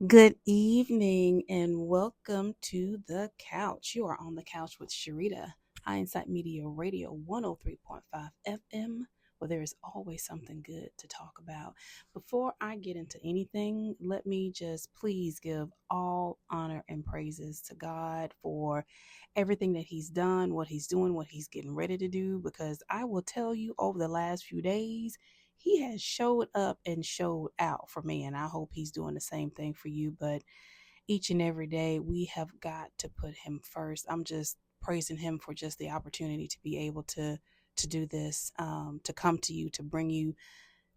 Good evening and welcome to the couch. You are on the couch with Sharita, Hindsight Media Radio 103.5 FM, where there is always something good to talk about. Before I get into anything, let me just please give all honor and praises to God for everything that He's done, what He's doing, what He's getting ready to do, because I will tell you over the last few days, He has showed up and showed out for me, and I hope He's doing the same thing for you. But each and every day, we have got to put Him first. I'm just praising Him for just the opportunity to be able to do this, to come to you, to bring you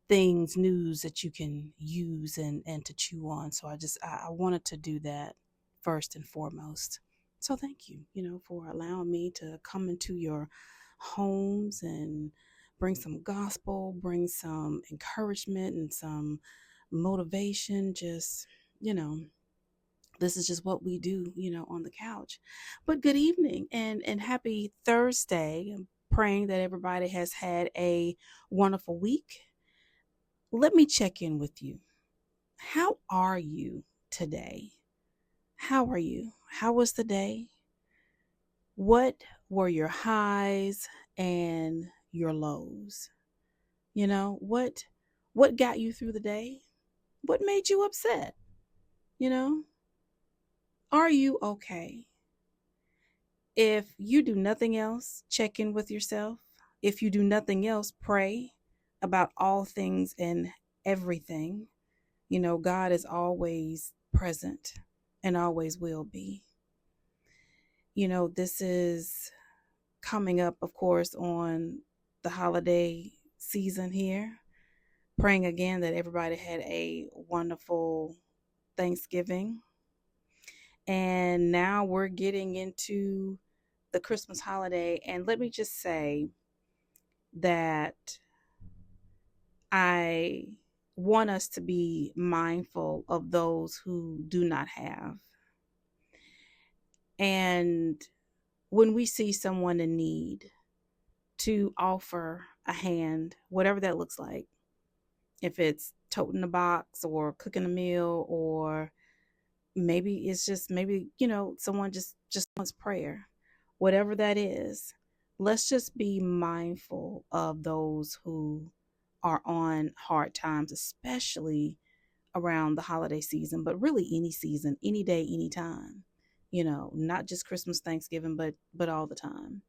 things, news that you can use and to chew on. So I wanted to do that first and foremost. So thank you, for allowing me to come into your homes and bring some gospel, bring some encouragement and some motivation. Just, you know, this is just what we do, on the couch. But good evening and happy Thursday. I'm praying that everybody has had a wonderful week. Let me check in with you. How are you today? How are you? How was the day? What were your highs and your lows? What got you through the day? What made you upset? You know, are you okay? If you do nothing else, check in with yourself. If you do nothing else, pray about all things and everything. God is always present and always will be. This is coming up, of course, on the holiday season here. Praying again that everybody had a wonderful Thanksgiving. And now we're getting into the Christmas holiday. And let me just say that I want us to be mindful of those who do not have. And when we see someone in need, to offer a hand, whatever that looks like. If it's toting a box or cooking a meal, or maybe it's just someone just wants prayer. Whatever that is, let's just be mindful of those who are on hard times, especially around the holiday season, but really any season, any day, anytime. Not just Christmas, Thanksgiving, but all the time.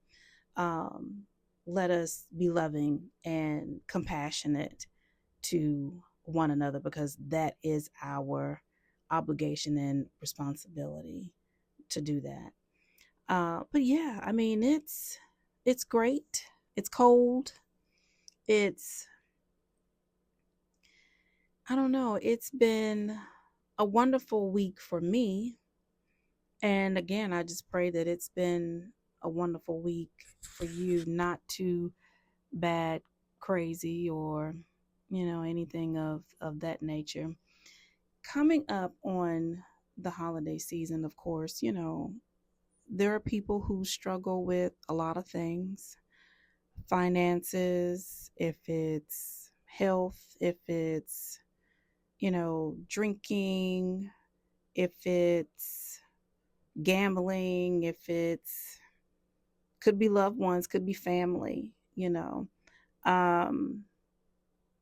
Um, Let us be loving and compassionate to one another, because that is our obligation and responsibility to do that. But yeah, I mean, it's great. It's cold. It's I don't know. It's been a wonderful week for me. And again, I just pray that it's been a wonderful week for you, not too bad, crazy, or anything of that nature. Coming up on the holiday season, of course, there are people who struggle with a lot of things. Finances, if it's health, if it's drinking, if it's gambling, if it's could be loved ones, could be family, um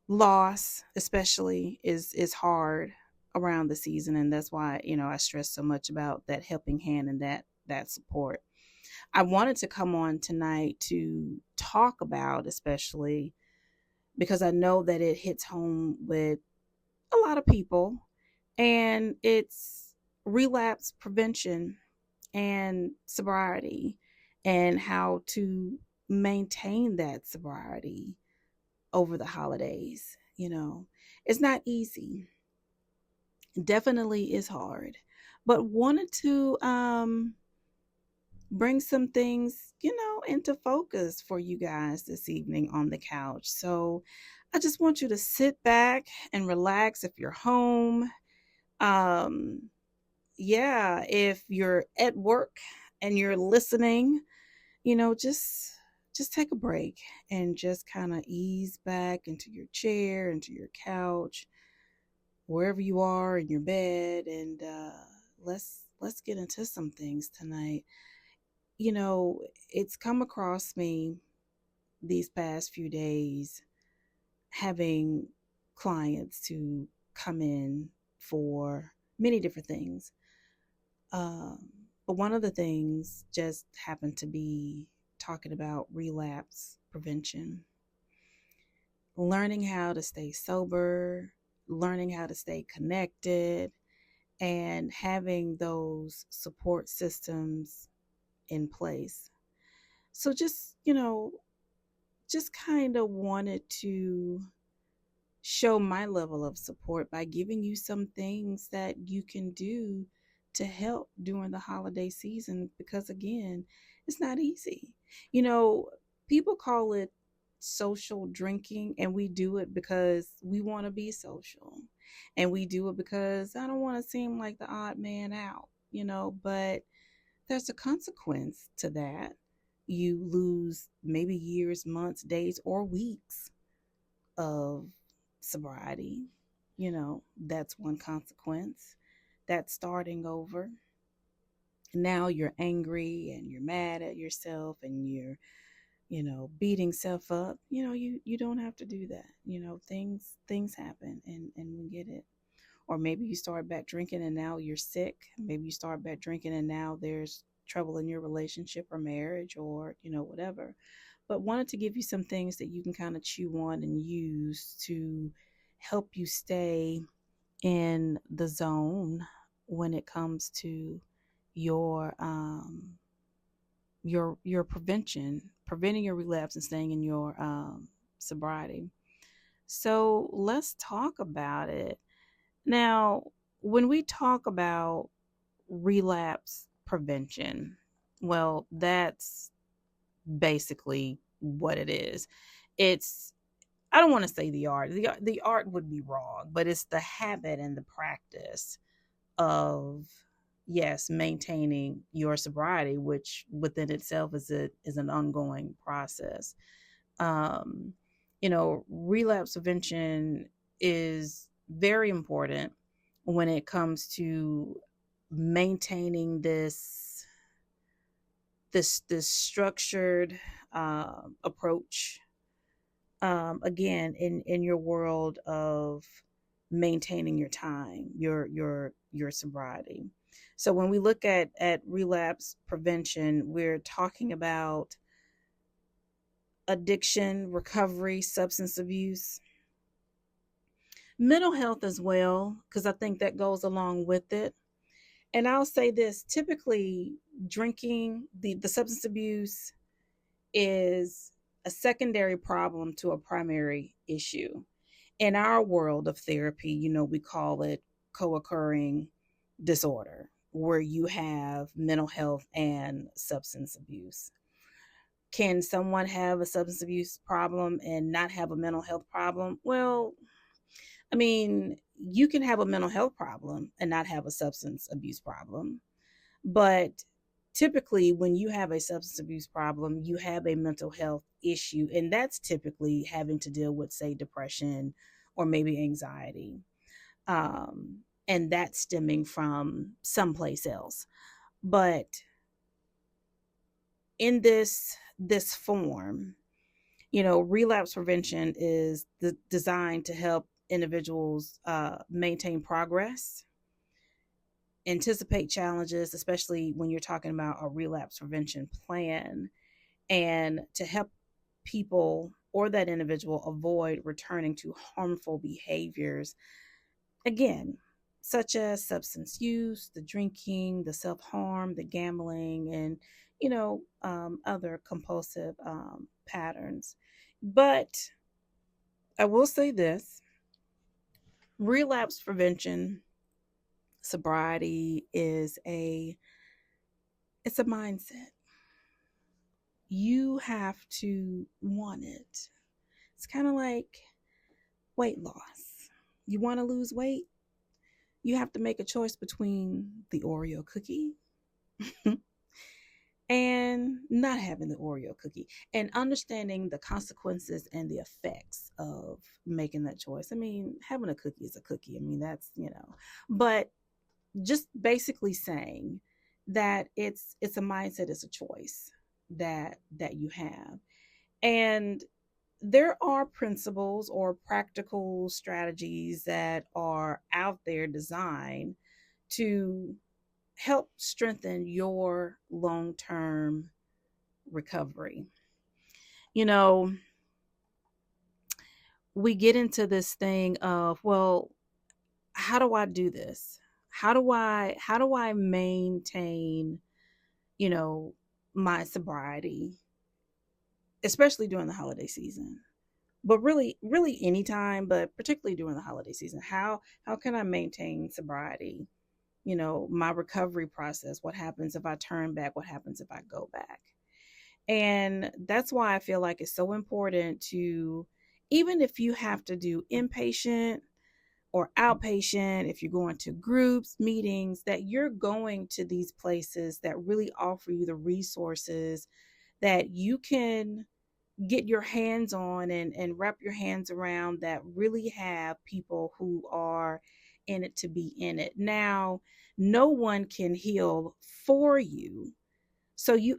loss especially is hard around the season, and that's why I stress so much about that helping hand and that support. I wanted to come on tonight to talk about, especially because I know that it hits home with a lot of people, and it's relapse prevention and sobriety, and how to maintain that sobriety over the holidays. It's not easy. Definitely is hard. But wanted to bring some things, into focus for you guys this evening on the couch. So I just want you to sit back and relax if you're home. Um, yeah, if you're at work and you're listening, just take a break and just kind of ease back into your chair, into your couch. wherever you are in your bed, and let's get into some things tonight. You know, it's come across me these past few days having clients to come in for many different things. Um, but one of the things just happened to be talking about relapse prevention, learning how to stay sober, learning how to stay connected, and having those support systems in place. So just kind of wanted to show my level of support by giving you some things that you can do to help during the holiday season, because again, it's not easy. You know, people call it social drinking, and we do it because we want to be social, and we do it because I don't want to seem like the odd man out, but there's a consequence to that. You lose maybe years, months, days, or weeks of sobriety. That's one consequence. That's starting over. Now you're angry and you're mad at yourself, and you're, beating self up. You don't have to do that. Things happen, and we get it. Or maybe you start back drinking and now you're sick. Maybe you start back drinking and now there's trouble in your relationship or marriage, or, whatever. But wanted to give you some things that you can kind of chew on and use to help you stay in the zone when it comes to your preventing your relapse and staying in your sobriety. So let's talk about it. Now, when we talk about relapse prevention, well, that's basically what it is. It's, I don't want to say the art. The art would be wrong, but it's the habit and the practice of, yes, maintaining your sobriety, which within itself is an ongoing process. Um, Relapse prevention is very important when it comes to maintaining this structured approach, again, in your world of maintaining your time, your sobriety. So when we look at relapse prevention, we're talking about addiction, recovery, substance abuse, mental health as well, because I think that goes along with it. And I'll say this, typically drinking, the substance abuse is a secondary problem to a primary issue. In our world of therapy, we call it co-occurring disorder, where you have mental health and substance abuse. Can someone have a substance abuse problem and not have a mental health problem? Well, I mean, you can have a mental health problem and not have a substance abuse problem. But typically, when you have a substance abuse problem, you have a mental health issue. And that's typically having to deal with, say, depression or maybe anxiety. And that's stemming from someplace else. But in this form, relapse prevention is designed to help individuals maintain progress, anticipate challenges, especially when you're talking about a relapse prevention plan, and to help people or that individual avoid returning to harmful behaviors, again, such as substance use, the drinking, the self-harm, the gambling, and other compulsive patterns. But I will say this: relapse prevention, sobriety is it's a mindset. You have to want it. It's kind of like weight loss. You want to lose weight? You have to make a choice between the Oreo cookie and not having the Oreo cookie, and understanding the consequences and the effects of making that choice. I mean, having a cookie is a cookie. I mean, but just basically saying that it's a mindset, it's a choice that you have. And there are principles or practical strategies that are out there designed to help strengthen your long-term recovery. You know, we get into this thing of, well, how do I do this? How do I maintain, you know, my sobriety, especially during the holiday season? But really anytime, but particularly during the holiday season. How can I maintain sobriety? My recovery process. What happens if I turn back? What happens if I go back? And that's why I feel like it's so important to, even if you have to do inpatient or outpatient, if you're going to groups, meetings, that you're going to these places that really offer you the resources that you can get your hands on and wrap your hands around, that really have people who are in it to be in it. Now, no one can heal for you, so you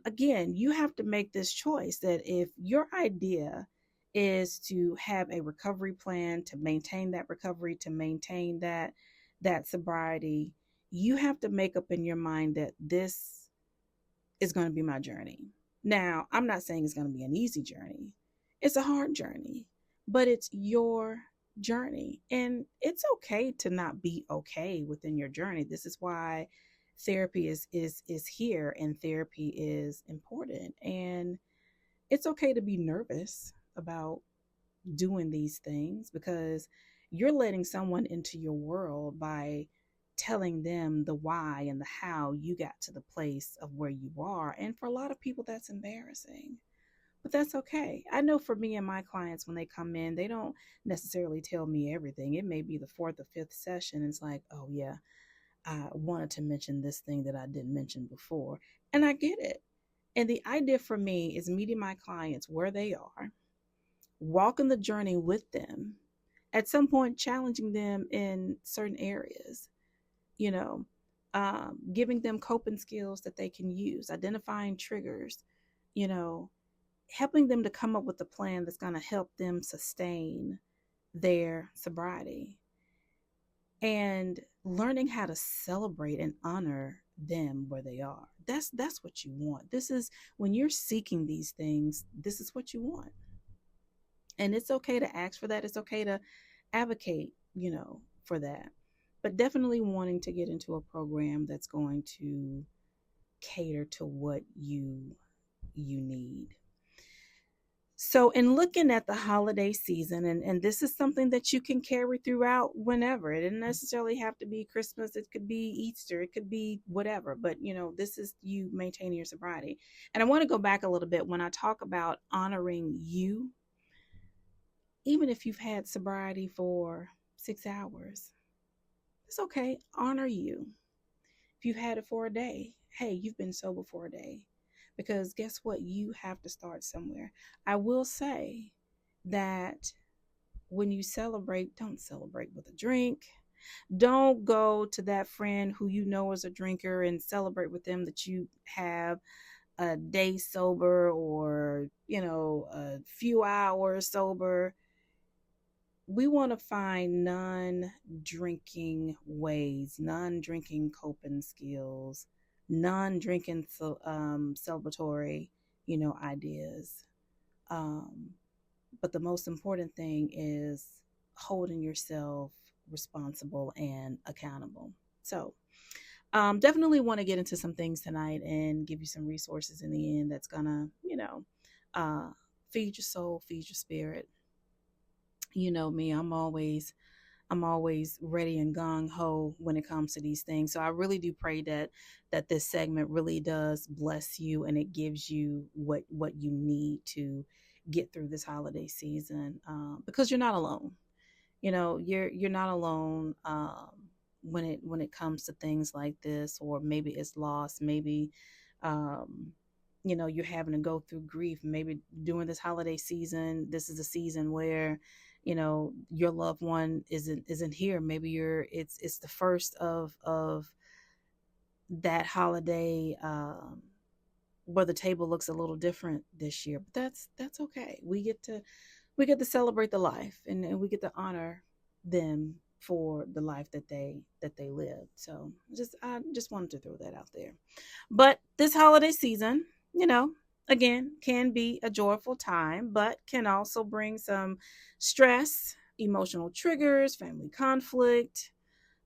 have to make this choice that if your idea is to have a recovery plan, to maintain that recovery, to maintain that sobriety, you have to make up in your mind that this is going to be my journey. Now, I'm not saying it's going to be an easy journey. It's a hard journey, but it's your journey. And it's okay to not be okay within your journey. This is why therapy is here, and therapy is important. And it's okay to be nervous about doing these things, because you're letting someone into your world by telling them the why and the how you got to the place of where you are. And for a lot of people, that's embarrassing. But that's okay. I know for me and my clients, when they come in, they don't necessarily tell me everything. It may be the fourth or fifth session. It's like, oh, yeah, I wanted to mention this thing that I didn't mention before. And I get it. And the idea for me is meeting my clients where they are, walking the journey with them, at some point challenging them in certain areas, you know, giving them coping skills that they can use, identifying triggers, you know, helping them to come up with a plan that's going to help them sustain their sobriety, and learning how to celebrate and honor them where they are. That's what you want. This is, when you're seeking these things, this is what you want. And it's okay to ask for that. It's okay to advocate, for that. But definitely wanting to get into a program that's going to cater to what you need. So, in looking at the holiday season, and this is something that you can carry throughout whenever. It didn't necessarily have to be Christmas. It could be Easter. It could be whatever. But, this is you maintaining your sobriety. And I want to go back a little bit when I talk about honoring you. Even if you've had sobriety for 6 hours, it's okay. Honor you. If you've had it for a day, hey, you've been sober for a day. Because guess what? You have to start somewhere. I will say that when you celebrate, don't celebrate with a drink. Don't go to that friend who you know is a drinker and celebrate with them that you have a day sober, or, a few hours sober. We want to find non-drinking ways, non-drinking coping skills, non-drinking celebratory, ideas. Um, but the most important thing is holding yourself responsible and accountable. So, definitely want to get into some things tonight and give you some resources in the end that's gonna, feed your soul, feed your spirit. You know me, I'm always ready and gung ho when it comes to these things. So I really do pray that this segment really does bless you, and it gives you what you need to get through this holiday season, because you're not alone. You're not alone, when it comes to things like this, or maybe it's loss, maybe, um, you're having to go through grief. Maybe during this holiday season, this is a season where your loved one isn't here. Maybe it's the first of that holiday, where the table looks a little different this year, but that's okay. We get to celebrate the life, and we get to honor them for the life that they lived. So I just wanted to throw that out there. But this holiday season, you know, again, can be a joyful time, but can also bring some stress, emotional triggers, family conflict.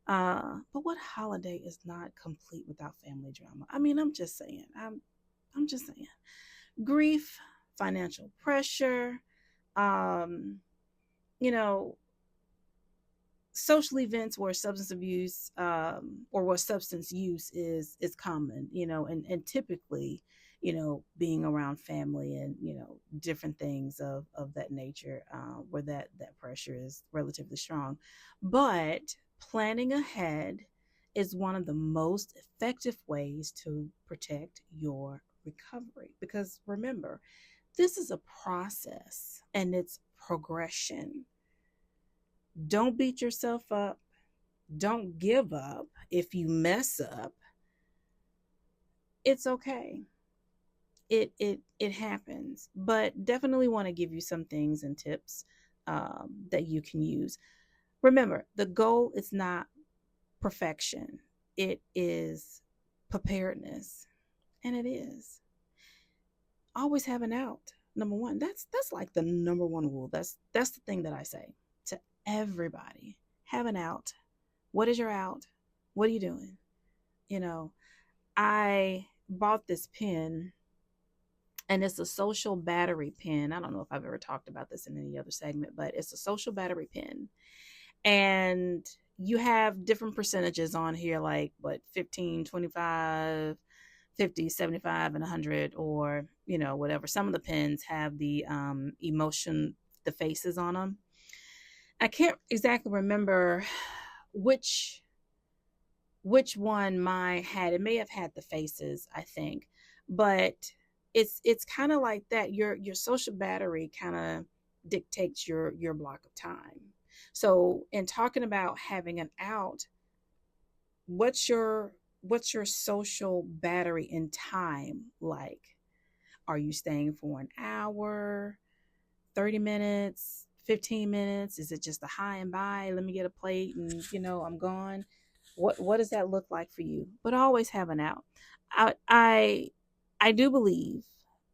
But what holiday is not complete without family drama? I mean, I'm just saying. I'm just saying. Grief, financial pressure, um, you know, social events where substance abuse, or where substance use is common, and typically, being around family and different things of that nature, where that pressure is relatively strong. But planning ahead is one of the most effective ways to protect your recovery, because remember, this is a process and it's progression. Don't beat yourself up. Don't give up if you mess up. It's okay. It happens. But definitely want to give you some things and tips, that you can use. Remember, the goal is not perfection. It is preparedness. And it is. Always have an out. Number one. That's like the number one rule. That's the thing that I say to everybody. Have an out. What is your out? What are you doing? You know, I bought this pen, and it's a social battery pen. I don't know if I've ever talked about this in any other segment, but it's a social battery pen. And you have different percentages on here, like what, 15, 25, 50, 75, and 100, or, whatever. Some of the pens have the emotion, the faces on them. I can't exactly remember which one mine had. It may have had the faces, I think, but it's kind of like that. Your social battery kind of dictates your block of time. So in talking about having an out, what's your social battery in time like? Are you staying for an hour, 30 minutes, 15 minutes? Is it just a hi and bye? Let me get a plate and, I'm gone. What does that look like for you? But always have an out. I do believe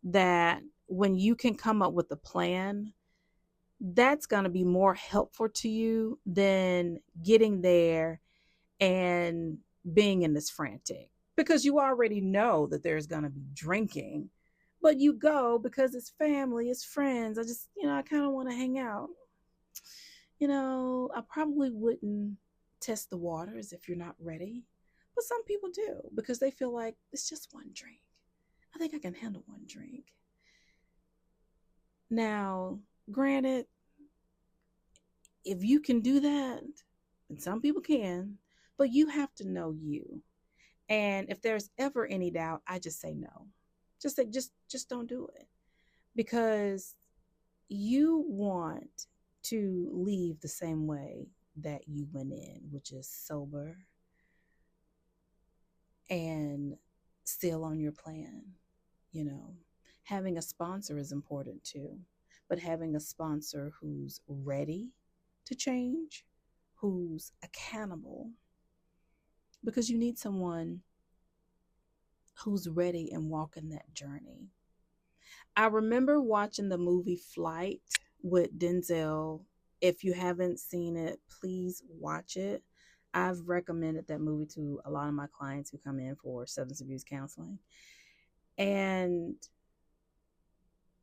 that when you can come up with a plan, that's going to be more helpful to you than getting there and being in this frantic, because you already know that there's going to be drinking, but you go because it's family, it's friends. I kind of want to hang out. I probably wouldn't test the waters if you're not ready, but some people do because they feel like it's just one drink. I think I can handle one drink. Now, granted, if you can do that, and some people can, but you have to know you. And if there's ever any doubt, I just say no. Just don't do it, because you want to leave the same way that you went in, which is sober and still on your plan. Having a sponsor is important too, but having a sponsor who's ready to change, who's accountable, because you need someone who's ready and walking that journey. I remember watching the movie Flight with Denzel. If you haven't seen it, please watch it. I've recommended that movie to a lot of my clients who come in for substance abuse counseling. And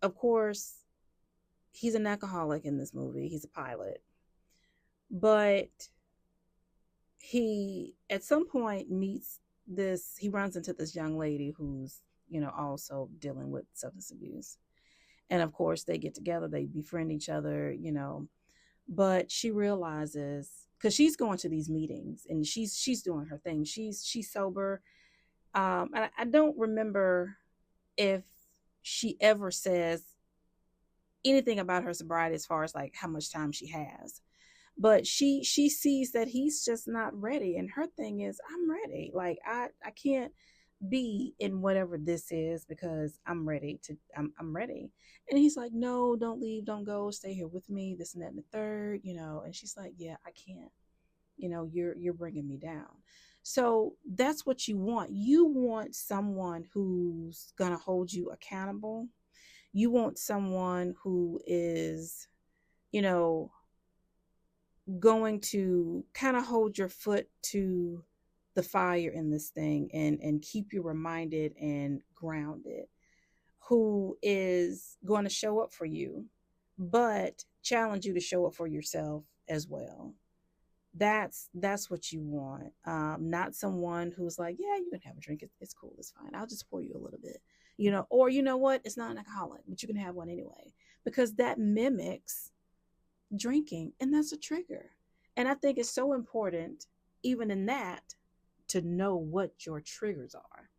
of course, he's an alcoholic in this movie. He's a pilot. But he, at some point, he runs into this young lady who's, also dealing with substance abuse. And of course, they get together, they befriend each other, but she realizes, because she's going to these meetings and she's doing her thing. She's sober. And I don't remember if she ever says anything about her sobriety as far as like how much time she has. But she sees that he's just not ready, and her thing is, I'm ready. Like I can't be in whatever this is because I'm ready. And he's like, no, don't leave, don't go, stay here with me, this and that and the third, and she's like, yeah, I can't. You're bringing me down. So that's what you want. You want someone who's going to hold you accountable. You want someone who is, you know going to kind of hold your foot to the fire in this thing, and keep you reminded and grounded, who is going to show up for you, but challenge you to show up for yourself as well. That's what you want. Not someone who's like, yeah, you can have a drink, it's cool, it's fine, I'll just pour you a little bit, or you know what, it's not an alcoholic, but you can have one anyway, because that mimics drinking, and that's a trigger. And I think it's so important, even in that, to know what your triggers are.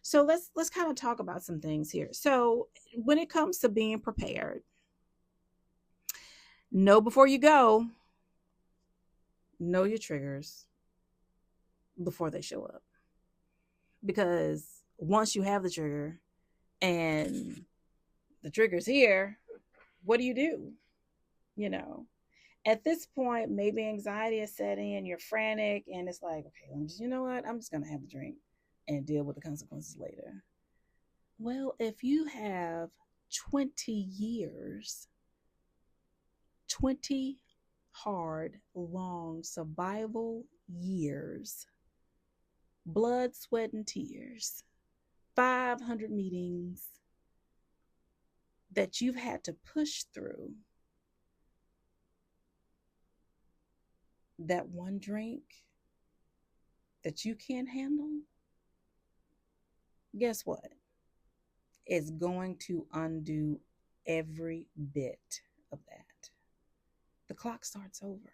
So let's kind of talk about some things here. So when it comes to being prepared, know before you go, know your triggers before they show up. Because once you have the trigger and the trigger's here, what do? You know, at this point, maybe anxiety is setting and you're frantic, and it's like, okay, you know what? I'm just going to have a drink and deal with the consequences later. Well, if you have 20 years, 20 hard, long survival years, blood, sweat, and tears, 500 meetings that you've had to push through, that one drink that you can't handle, guess what? It's going to undo every bit of that. The clock starts over.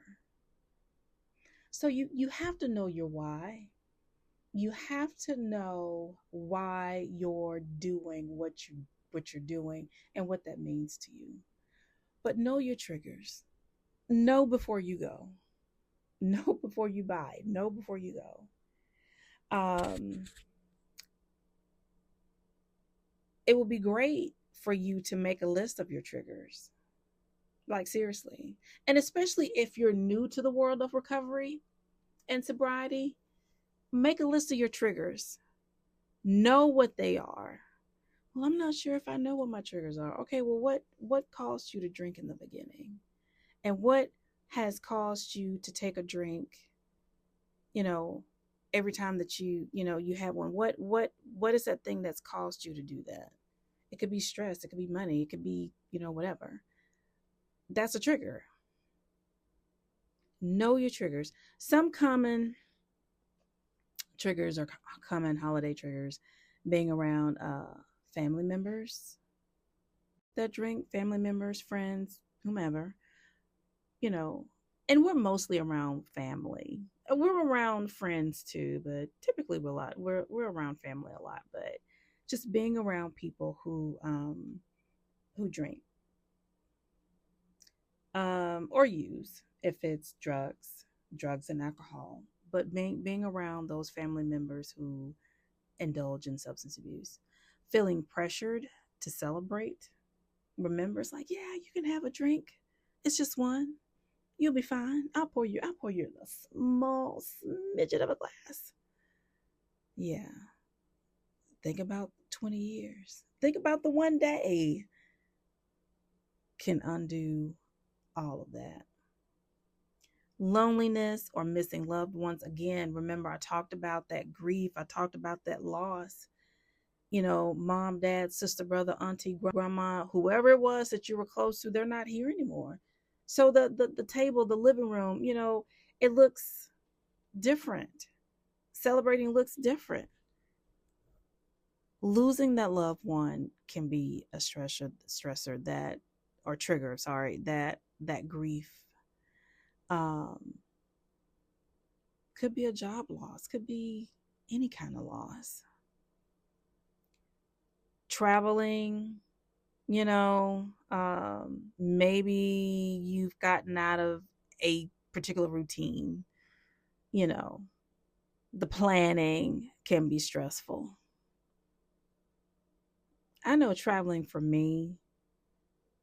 So you have to know your why. You have to know why you're doing what you're doing and what that means to you. But know your triggers. Know before you go. Know before you buy. Know before you go. It will be great for you to make a list of your triggers. Like, seriously. And especially if you're new to the world of recovery and sobriety, make a list of your triggers. Know what they are. Well, I'm not sure if I know what my triggers are. Okay, well, what caused you to drink in the beginning? And what has caused you to take a drink, every time that you have one? What is that thing that's caused you to do that? It could be stress, it could be money, it could be, whatever. That's a trigger. Know your triggers. Some common triggers, or common holiday triggers, being around family members that drink, family members, friends, whomever, you know, and we're mostly around family. We're around friends too, but typically we're around family a lot. But just being around people who drink, or use, if it's drugs and alcohol. But being around those family members who indulge in substance abuse, feeling pressured to celebrate. Remember, it's like, yeah, you can have a drink. It's just one. You'll be fine. I'll pour you a small smidget of a glass. Yeah. Think about 20 years. Think about the one day can undo all of that. Loneliness or missing loved ones. Again, remember, I talked about that grief. I talked about that loss. Mom, dad, sister, brother, auntie, grandma, whoever it was that you were close to, they're not here anymore. So the table, the living room, it looks different. Celebrating looks different. Losing that loved one can be a stressor that, or trigger, sorry, that grief. Could be a job loss, could be any kind of loss. traveling, maybe you've gotten out of a particular routine, you know, the planning can be stressful. I know traveling for me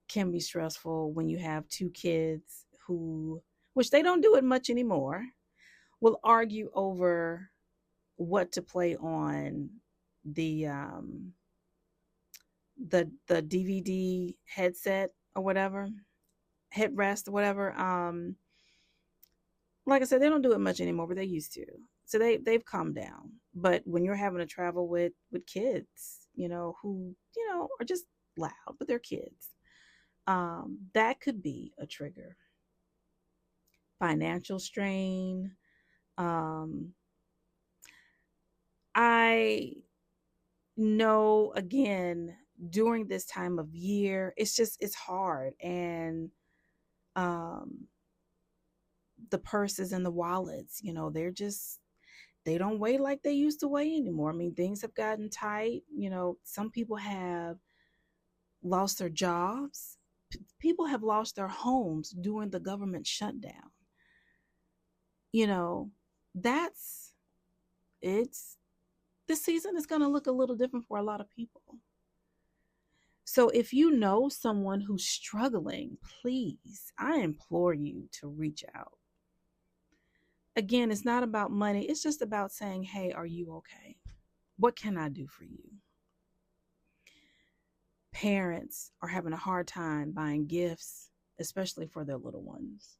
can be stressful when you have two kids who, which they don't do it much anymore, will argue over what to play on the the DVD headset or whatever, headrest or whatever. Like I said, they don't do it much anymore, but they used to. So they've calmed down. But when you're having to travel with kids, who are just loud, but they're kids, that could be a trigger. Financial strain. Um, I know, again, during this time of year, it's hard, and um, the purses and the wallets, they don't weigh like they used to weigh anymore. I mean, things have gotten tight. Some people have lost their jobs. People have lost their homes during the government shutdown. You know, that's it's this season is going to look a little different for a lot of people. So if you know someone who's struggling, please, I implore you to reach out. Again, it's not about money. It's just about saying, hey, are you okay? What can I do for you? Parents are having a hard time buying gifts, especially for their little ones,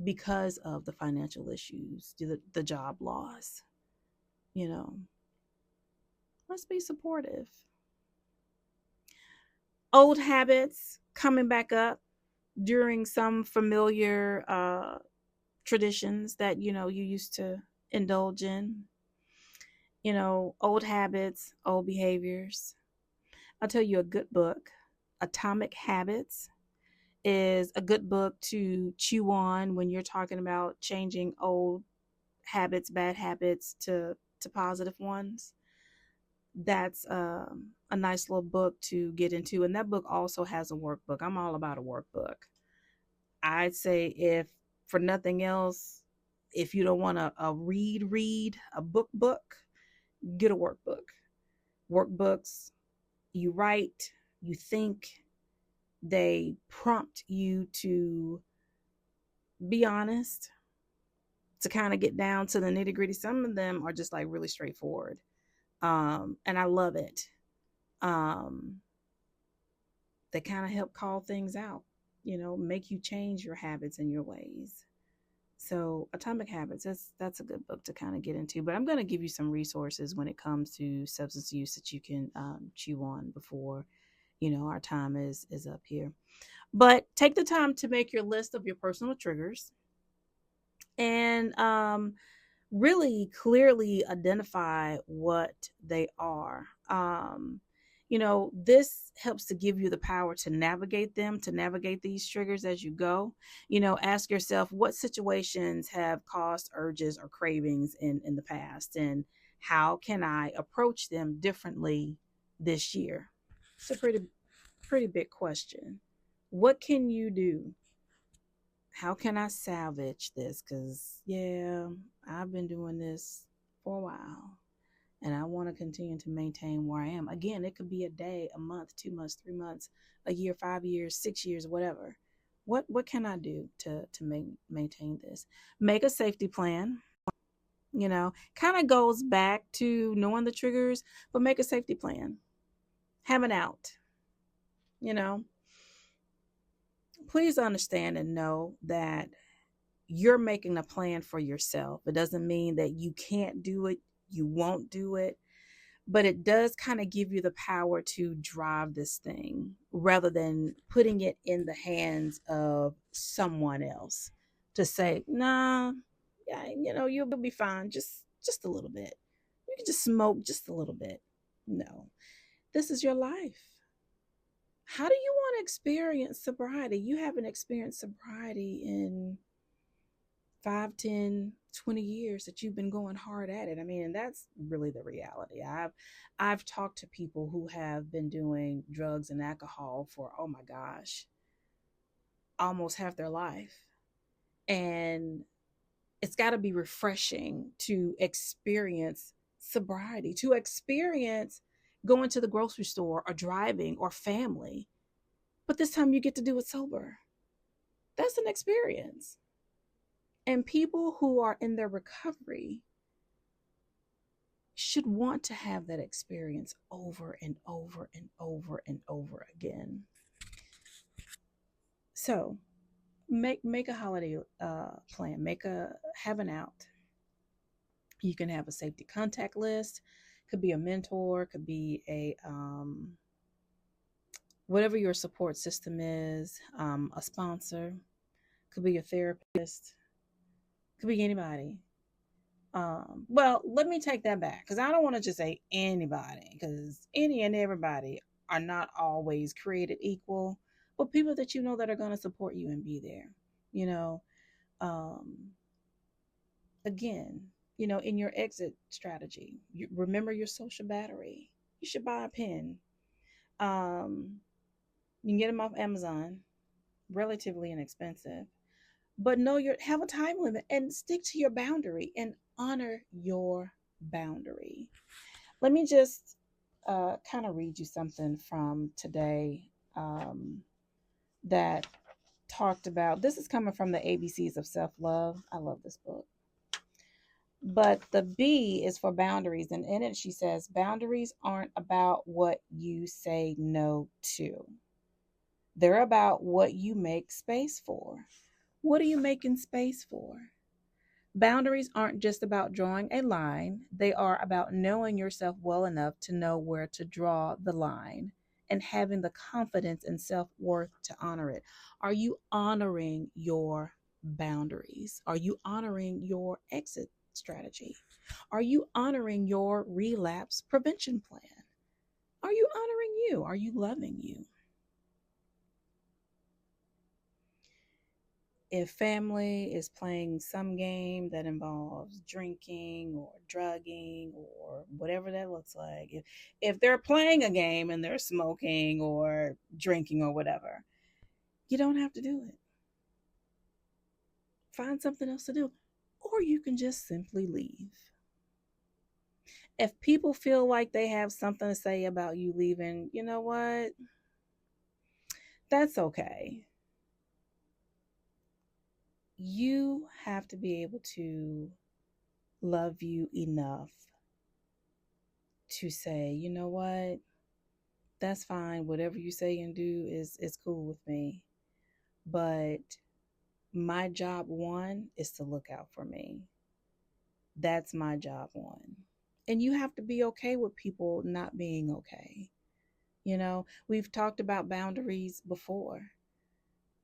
because of the financial issues, the job loss. Let's be supportive. Old habits coming back up during some familiar traditions that you used to indulge in. Old habits, old behaviors. I'll tell you a good book. Atomic Habits is a good book to chew on when you're talking about changing old habits, bad habits to positive ones. That's a nice little book to get into. And that book also has a workbook. I'm all about a workbook. I'd say, if for nothing else, if you don't want a read a book, get a workbook. Workbooks, you write, you think, they prompt you to be honest, to kind of get down to the nitty gritty. Some of them are just like really straightforward. And I love it. Um, they kind of help call things out, make you change your habits and your ways. So Atomic Habits, that's a good book to kind of get into. But I'm going to give you some resources when it comes to substance use that you can chew on before, our time is up here. But take the time to make your list of your personal triggers, and really clearly identify what they are. This helps to give you the power to navigate them, to navigate these triggers as you go. Ask yourself, what situations have caused urges or cravings in the past, and how can I approach them differently this year? It's a pretty big question. What can you do? How can I salvage this? Because, yeah, I've been doing this for a while, and I want to continue to maintain where I am. Again, it could be a day, a month, 2 months, 3 months, a year, 5 years, 6 years, whatever. What can I do to maintain this? Make a safety plan. Kind of goes back to knowing the triggers, but make a safety plan. Have an out. Please understand and know that you're making a plan for yourself. It doesn't mean that you can't do it, you won't do it, but it does kind of give you the power to drive this thing rather than putting it in the hands of someone else to say, nah, yeah, you'll be fine, just a little bit. You can just smoke just a little bit. No, this is your life. How do you want to experience sobriety? You haven't experienced sobriety in 5, 10, 20 years that you've been going hard at it. I mean, and that's really the reality. I've talked to people who have been doing drugs and alcohol for, oh my gosh, almost half their life. And it's got to be refreshing to experience sobriety, to experience going to the grocery store or driving or family. But this time you get to do it sober. That's an experience. And people who are in their recovery should want to have that experience over and over and over and over again. So make a holiday plan. Have an out. You can have a safety contact list. Could be a mentor. Could be a whatever your support system is. A sponsor. Could be a therapist. Could be anybody. Well, let me take that back because I don't want to just say anybody because any and everybody are not always created equal, but people that you know that are going to support you and be there. You know, um, again, in your exit strategy, remember your social battery. You should buy a pen. Um, you can get them off Amazon, relatively inexpensive, but have a time limit and stick to your boundary and honor your boundary. Let me just kind of read you something from today that talked about this is coming from the ABCs of self-love. I love this book. But the B is for boundaries, and in it she says boundaries aren't about what you say no to. They're about what you make space for. What are you making space for? Boundaries aren't just about drawing a line. They are about knowing yourself well enough to know where to draw the line and having the confidence and self-worth to honor it. Are you honoring your boundaries? Are you honoring your exit strategy? Are you honoring your relapse prevention plan? Are you honoring you? Are you loving you? If family is playing some game that involves drinking or drugging or whatever that looks like, if they're playing a game and they're smoking or drinking or whatever, you don't have to do it. Find something else to do, or you can just simply leave. If people feel like they have something to say about you leaving, you know what? That's okay. You have to be able to love you enough to say, you know what? That's fine. Whatever you say and do is cool with me. But my job one is to look out for me. That's my job one. And you have to be okay with people not being okay. We've talked about boundaries before.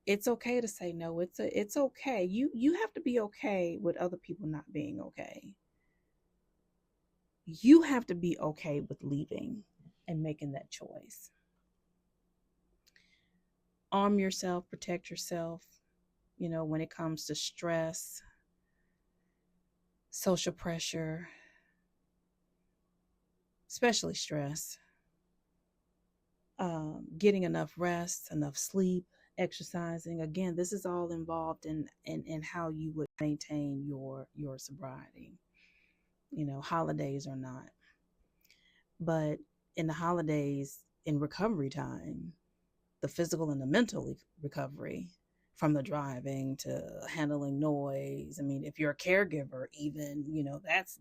It's okay to say no. It's okay. You have to be okay with other people not being okay. You have to be okay with leaving and making that choice. Arm yourself, protect yourself, when it comes to stress, social pressure, especially stress, getting enough rest, enough sleep, exercising. Again, this is all involved in how you would maintain your sobriety, holidays or not. But in the holidays, in recovery time, the physical and the mental recovery from the driving to handling noise. I mean, if you're a caregiver, even,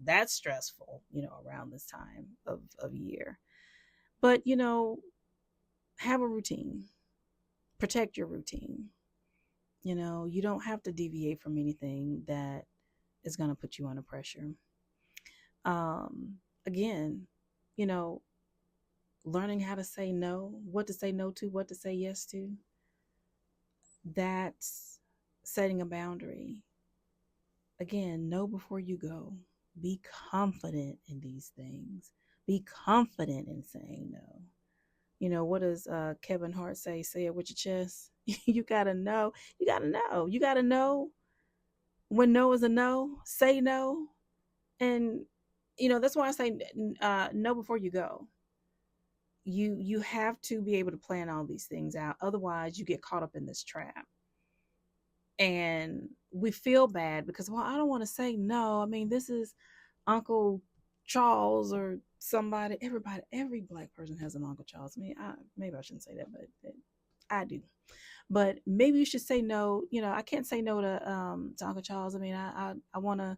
that's stressful, around this time of year. But, have a routine, protect your routine. You don't have to deviate from anything that is going to put you under pressure. Again, learning how to say no, what to say no to, what to say yes to. That's setting a boundary. Again, know before you go. Be confident in these things. Be confident in saying no. What does Kevin Hart say? Say it with your chest. You gotta know. You gotta know. You gotta know When no is a no, say no. And that's why I say no before you go. You have to be able to plan all these things out. Otherwise, you get caught up in this trap. And we feel bad because, well, I don't want to say no. I mean, this is Uncle Charles or somebody. Every black person has an Uncle Charles. I mean, maybe I shouldn't say that, but I do. But maybe you should say no. I can't say no to Uncle Charles. I mean, I want to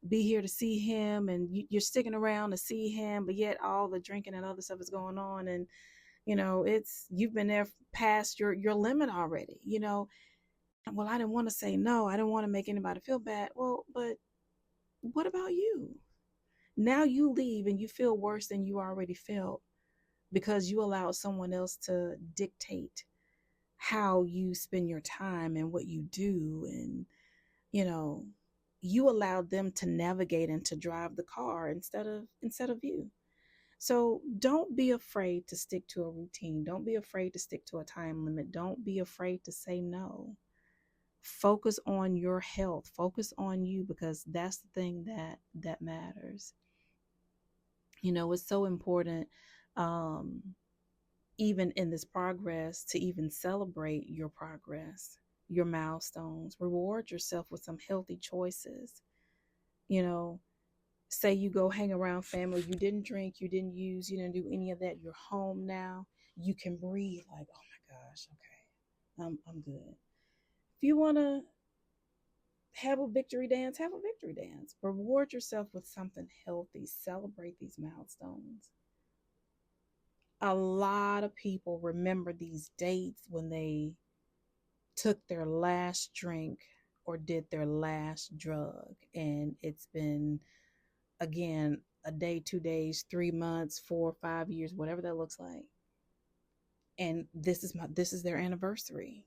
be here to see him, and you're sticking around to see him, but yet all the drinking and other stuff is going on, and it's you've been there past your limit already. Well, I didn't want to say no. I didn't want to make anybody feel bad. Well, but what about you? Now you leave and you feel worse than you already felt because you allowed someone else to dictate how you spend your time and what you do. And, you know, you allowed them to navigate and to drive the car instead of you. So don't be afraid to stick to a routine. Don't be afraid to stick to a time limit. Don't be afraid to say no. Focus on your health. Focus on you, because that's the thing that matters. It's so important, um, even in this progress, to even celebrate your progress, your milestones. Reward yourself with some healthy choices. You know, say you go hang around family, you didn't drink, you didn't use, you didn't do any of that. You're home now. You can breathe like, oh my gosh, okay, I'm good. If you want to have a victory dance, have a victory dance. Reward yourself with something healthy. Celebrate these milestones. A lot of people remember these dates when they took their last drink or did their last drug. And it's been, again, a day, 2 days, 3 months, 4 or 5 years, whatever that looks like. And this is their anniversary.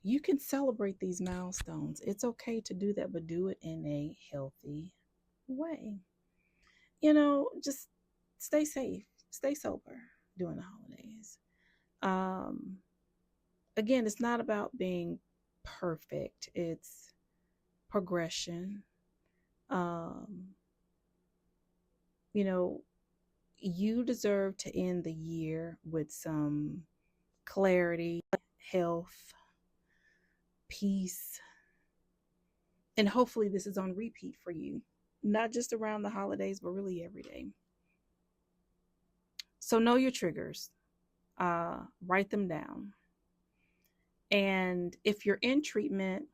You can celebrate these milestones. It's okay to do that, but do it in a healthy way. Just stay safe, stay sober during the holidays. Um, Again, it's not about being perfect, it's progression. Um, you know, you deserve to end the year with some clarity, health, peace, and hopefully this is on repeat for you, not just around the holidays, but really every day. So know your triggers, write them down. And if you're in treatment,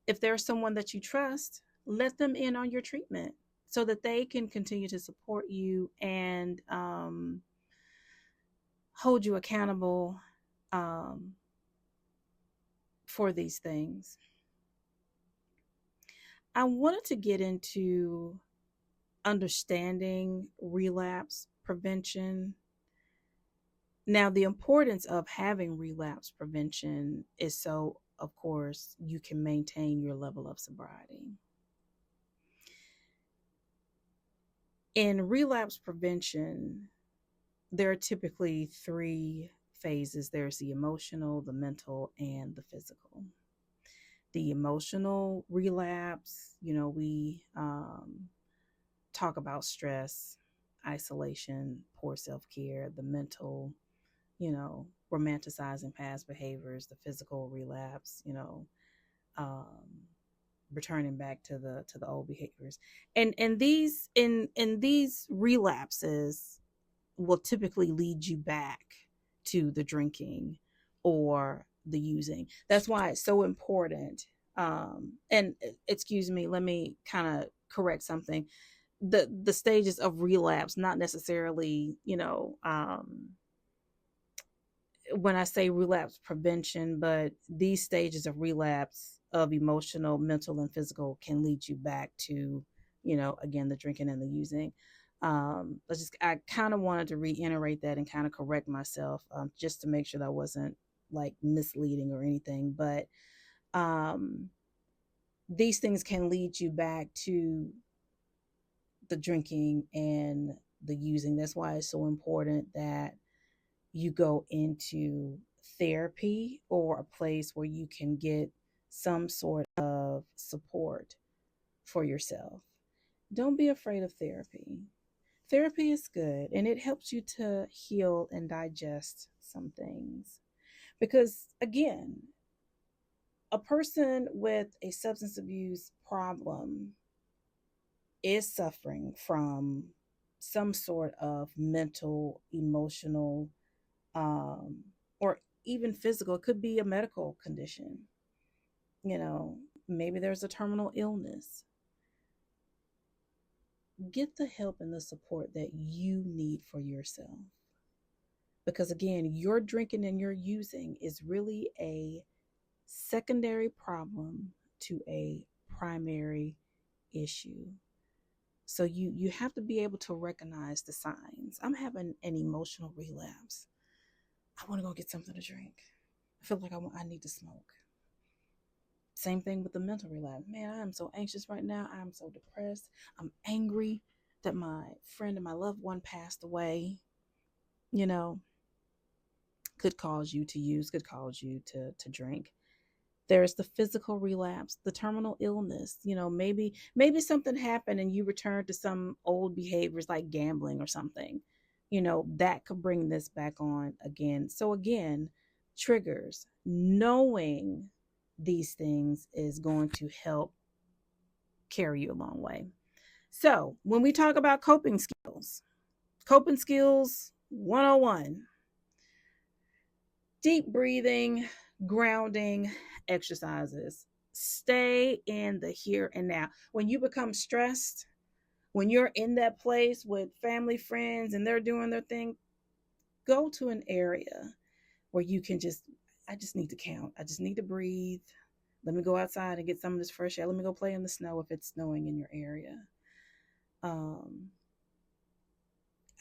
if there's someone that you trust, let them in on your treatment so that they can continue to support you and hold you accountable um, for these things. I wanted to get into understanding relapse prevention. Now, the importance of having relapse prevention is so, of course, you can maintain your level of sobriety. In relapse prevention, there are typically three phases. There's the emotional, the mental, and the physical. The emotional relapse, we talk about stress, isolation, poor self care. The mental, romanticizing past behaviors. The physical relapse, um, returning back to the old behaviors. And these relapses will typically lead you back to the drinking or the using. That's why it's so important. And excuse me, let me kind of correct something. The stages of relapse, not necessarily, when I say relapse prevention, but these stages of relapse of emotional, mental, and physical can lead you back to, again, the drinking and the using. I kind of wanted to reiterate that and kind of correct myself, just to make sure that I wasn't like misleading or anything. But um, these things can lead you back to the drinking and the using. That's why it's so important that you go into therapy or a place where you can get some sort of of support for yourself. Don't be afraid of therapy. Therapy is good and it helps you to heal and digest some things. Because again, a person with a substance abuse problem is suffering from some sort of mental, emotional, um, or even physical. It could be a medical condition. Maybe there's a terminal illness. Get the help and the support that you need for yourself. Because again, your drinking and your using is really a secondary problem to a primary issue. So you have to be able to recognize the signs. I'm having an emotional relapse. I want to go get something to drink. I feel like I need to smoke. Same thing with the mental relapse. Man, I am so anxious right now. I'm so depressed. I'm angry that my friend and my loved one passed away. You know, could cause you to use, could cause you to drink. There's the physical relapse, the terminal illness. Maybe something happened and you return to some old behaviors like gambling or something. That could bring this back on again. So again, triggers, knowing these things is going to help carry you a long way. So when we talk about coping skills 101, deep breathing, grounding exercises. Stay in the here and now. When you become stressed, when you're in that place with family, friends, and they're doing their thing, go to an area where you can I just need to count. I just need to breathe. Let me go outside and get some of this fresh air. Let me go play in the snow if it's snowing in your area. I'm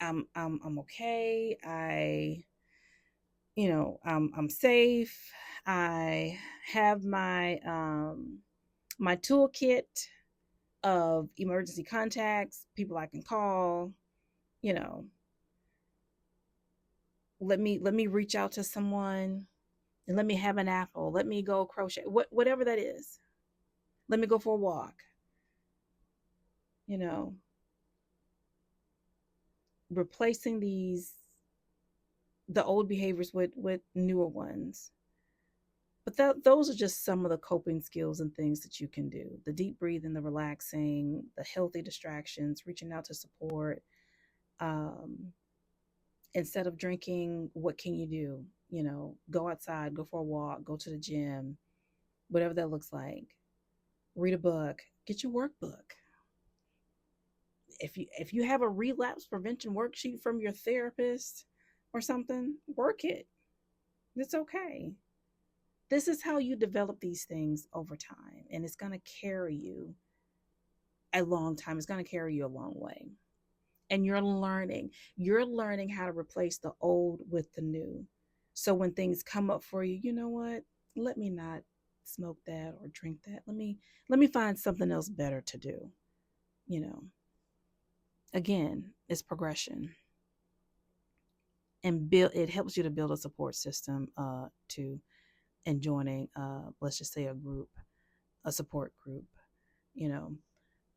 okay. I'm safe. I have my my toolkit of emergency contacts, people I can call. Let me reach out to someone and let me have an apple. Let me go crochet. Whatever that is. Let me go for a walk. Replacing the old behaviors with newer ones. But those are just some of the coping skills and things that you can do. The deep breathing, the relaxing, the healthy distractions, reaching out to support. Instead of drinking, what can you do? Go outside, go for a walk, go to the gym, whatever that looks like. Read a book, get your workbook. If you have a relapse prevention worksheet from your therapist or something, work it. It's okay. This is how you develop these things over time, and it's going to carry you a long time. It's going to carry you a long way. And you're learning how to replace the old with the new. So when things come up for you, you know what? Let me not smoke that or drink that. Let me find something else better to do. Again, it's progression. And it helps you to build a support system to and joining let's just say a support group.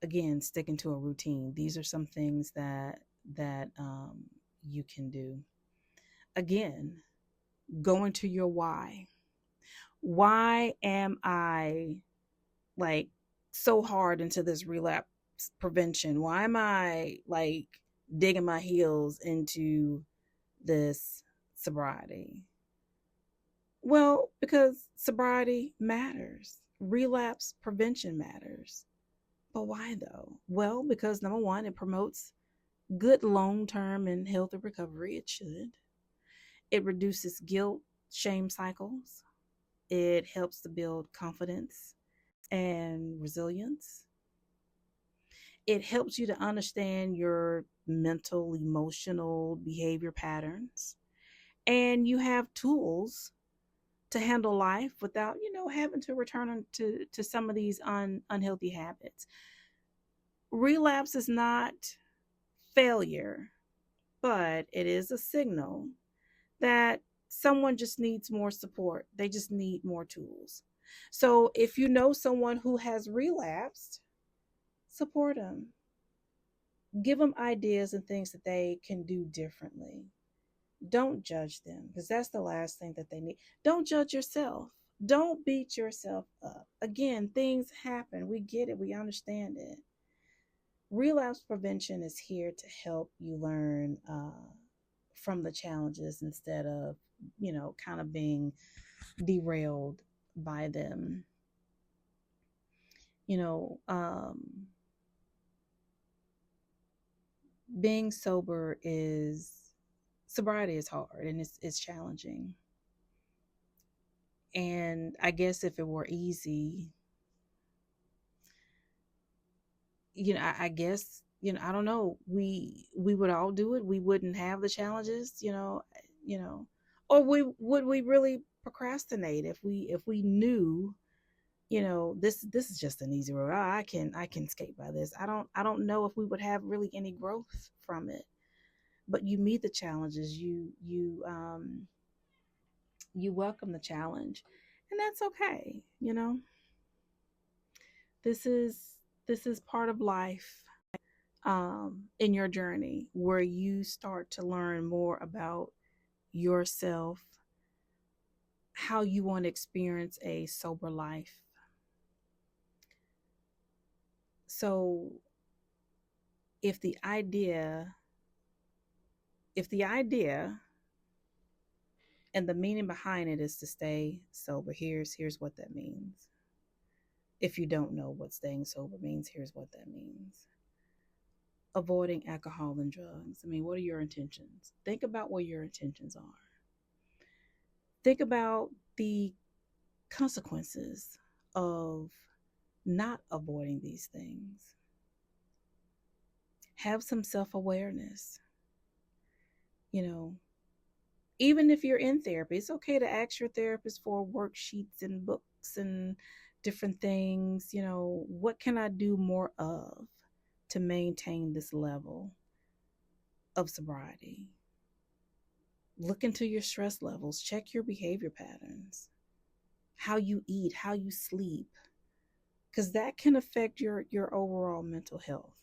Again, sticking to a routine. These are some things that you can do. Again, going to your why. Why am I so hard into this relapse prevention? Why am I digging my heels into this sobriety? Well, because sobriety matters. Relapse prevention matters. But why though? Well, because number one, it promotes good long-term and healthy recovery. It should. It reduces guilt, shame cycles. It helps to build confidence and resilience. It helps you to understand your mental, emotional behavior patterns. And you have tools to handle life without, having to return to some of these unhealthy habits. Relapse is not failure, but it is a signal that someone just needs more support. They just need more tools. So if you know someone who has relapsed, support them. Give them ideas and things that they can do differently. Don't judge them, because that's the last thing that they need. Don't judge yourself. Don't beat yourself up. Again, things happen. We get it. We understand it. Relapse prevention is here to help you learn from the challenges instead of, kind of being derailed by them. You know, being sobriety is hard, and it's challenging. And I guess if it were easy, I guess, I don't know, we would all do it. We wouldn't have the challenges, you know, or we really procrastinate if we knew, this is just an easy road. I can skate by this. I don't know if we would have really any growth from it. But you meet the challenges, you welcome the challenge, and that's okay. This is part of life, in your journey, where you start to learn more about yourself, how you want to experience a sober life. So if the idea and the meaning behind it is to stay sober, here's what that means. If you don't know what staying sober means, here's what that means. Avoiding alcohol and drugs. I mean, what are your intentions? Think about what your intentions are. Think about the consequences of not avoiding these things. Have some self-awareness. Even if you're in therapy, it's okay to ask your therapist for worksheets and books and different things. What can I do more of to maintain this level of sobriety? Look into your stress levels, check your behavior patterns, how you eat, how you sleep, because that can affect your overall mental health.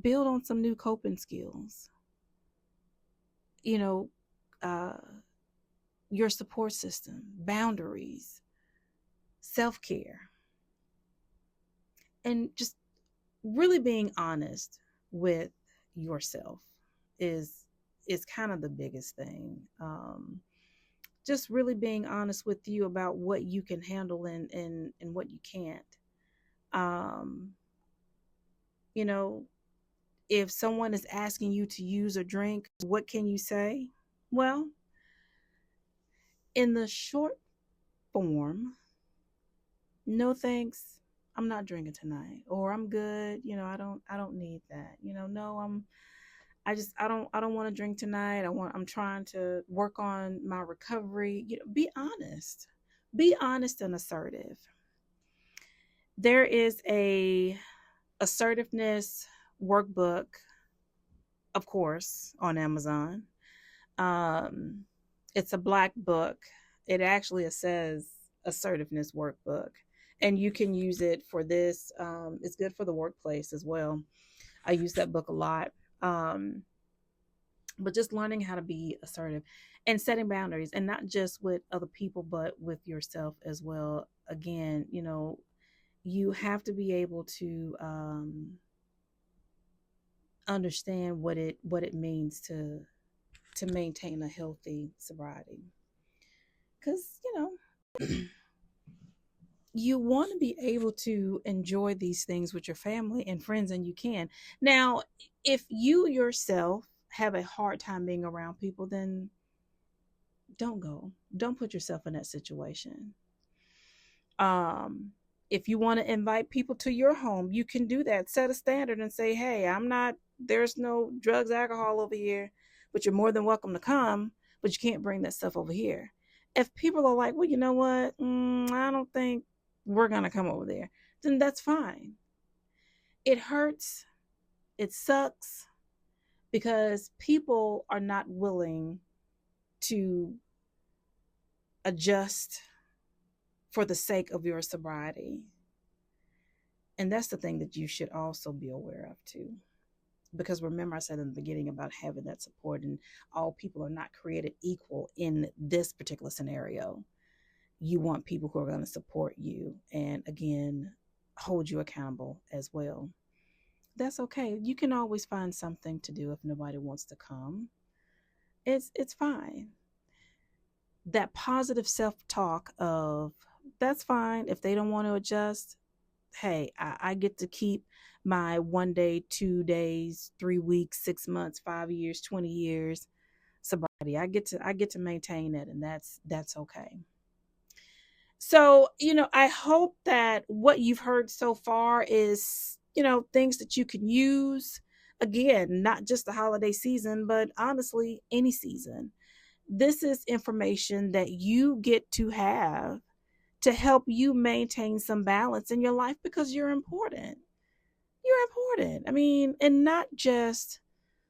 Build on some new coping skills. Uh, your support system, boundaries, self-care, and just really being honest with yourself is kind of the biggest thing. Just really being honest with you about what you can handle and what you can't. Um, if someone is asking you to use or drink, what can you say? Well, in the short form, no thanks, I'm not drinking tonight, or I'm good, I don't need that. No, I don't want to drink tonight. I'm trying to work on my recovery. Be honest. Be honest and assertive. There is a assertiveness workbook, of course, on Amazon. Um, it's a black book. It actually says assertiveness workbook, and you can use it for this. It's good for the workplace as well. I use that book a lot. But just learning how to be assertive and setting boundaries, and not just with other people, but with yourself as well. Again, you have to be able to understand what it means to maintain a healthy sobriety, because you want to be able to enjoy these things with your family and friends, and you can. Now, if you yourself have a hard time being around people, then don't go. Don't put yourself in that situation. Um, if you want to invite people to your home, you can do that. Set a standard and say, hey, there's no drugs, alcohol over here, but you're more than welcome to come, but you can't bring that stuff over here. If people are like, well, you know what? I don't think we're going to come over there, then that's fine. It hurts. It sucks, because people are not willing to adjust for the sake of your sobriety. And that's the thing that you should also be aware of too. Because remember, I said in the beginning about having that support, and all people are not created equal in this particular scenario. You want people who are going to support you and, again, hold you accountable as well. That's okay. You can always find something to do if nobody wants to come. It's fine. That positive self-talk of that's fine if they don't want to adjust. Hey, I get to keep my 1 day, 2 days, 3 weeks, 6 months, 5 years, 20 years sobriety. I get to maintain it, and that's okay. So, I hope that what you've heard so far is, things that you can use. Again, not just the holiday season, but honestly, any season. This is information that you get to have to help you maintain some balance in your life because you're important. You're important. I mean, and not just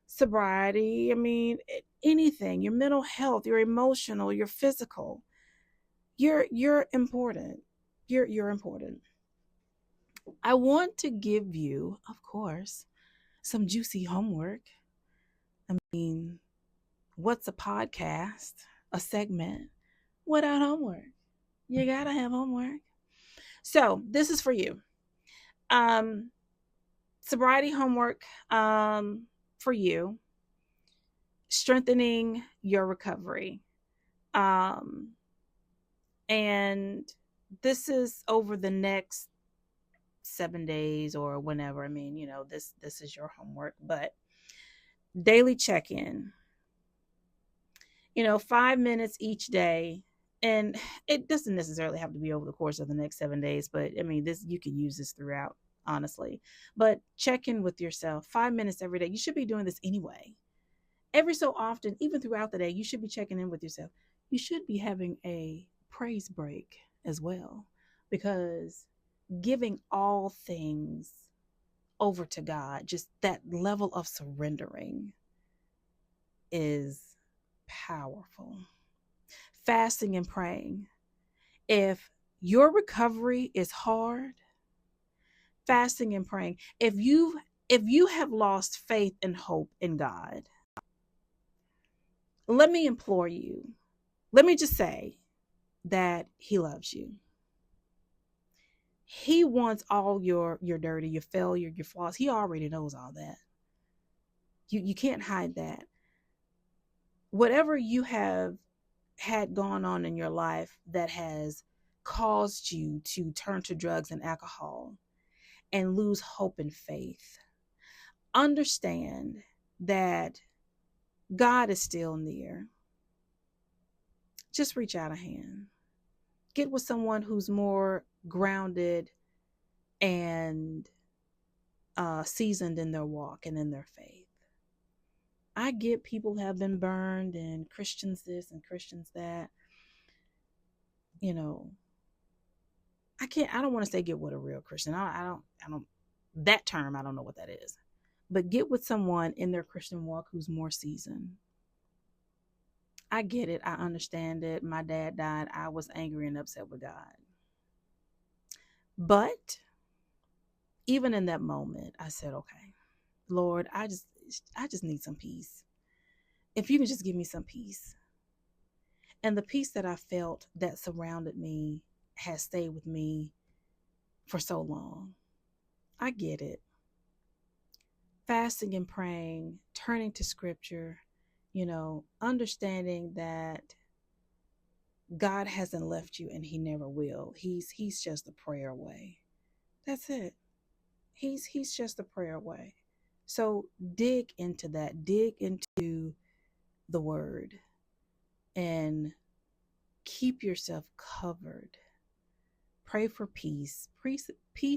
sobriety. I mean, anything, your mental health, your emotional, your physical. You're important. You're important. I want to give you, of course, some juicy homework. I mean, what's a podcast, a segment without homework? You gotta have homework. So this is for you. Um, Sobriety homework for you. Strengthening your recovery. Um, and this is over the next 7 days or whenever. I mean, this is your homework, but daily check-in, 5 minutes each day. And it doesn't necessarily have to be over the course of the next 7 days, but I mean, you can use this throughout, honestly. But check in with yourself 5 minutes every day. You should be doing this anyway. Every so often, even throughout the day, you should be checking in with yourself. You should be having a praise break as well, because giving all things over to God, just that level of surrendering is powerful. Fasting and praying. If your recovery is hard, fasting and praying. If you have lost faith and hope in God, let me implore you. Let me just say that He loves you. He wants all your dirty, your failure, your flaws. He already knows all that. You can't hide that. Whatever you have had gone on in your life that has caused you to turn to drugs and alcohol and lose hope and faith, understand that God is still near. Just reach out a hand. Get with someone who's more grounded and seasoned in their walk and in their faith. I get people have been burned and Christians this and Christians that. I don't want to say get with a real Christian. I don't, that term, I don't know what that is. But get with someone in their Christian walk who's more seasoned. I get it. I understand it. My dad died. I was angry and upset with God. But even in that moment, I said, okay, Lord, I just need some peace. If you can just give me some peace. And the peace that I felt that surrounded me has stayed with me for so long. I get it. Fasting and praying, turning to scripture, understanding that God hasn't left you and He never will. He's just a prayer away. That's it. He's just a prayer away. So dig into that. Dig into the word and keep yourself covered. Pray for peace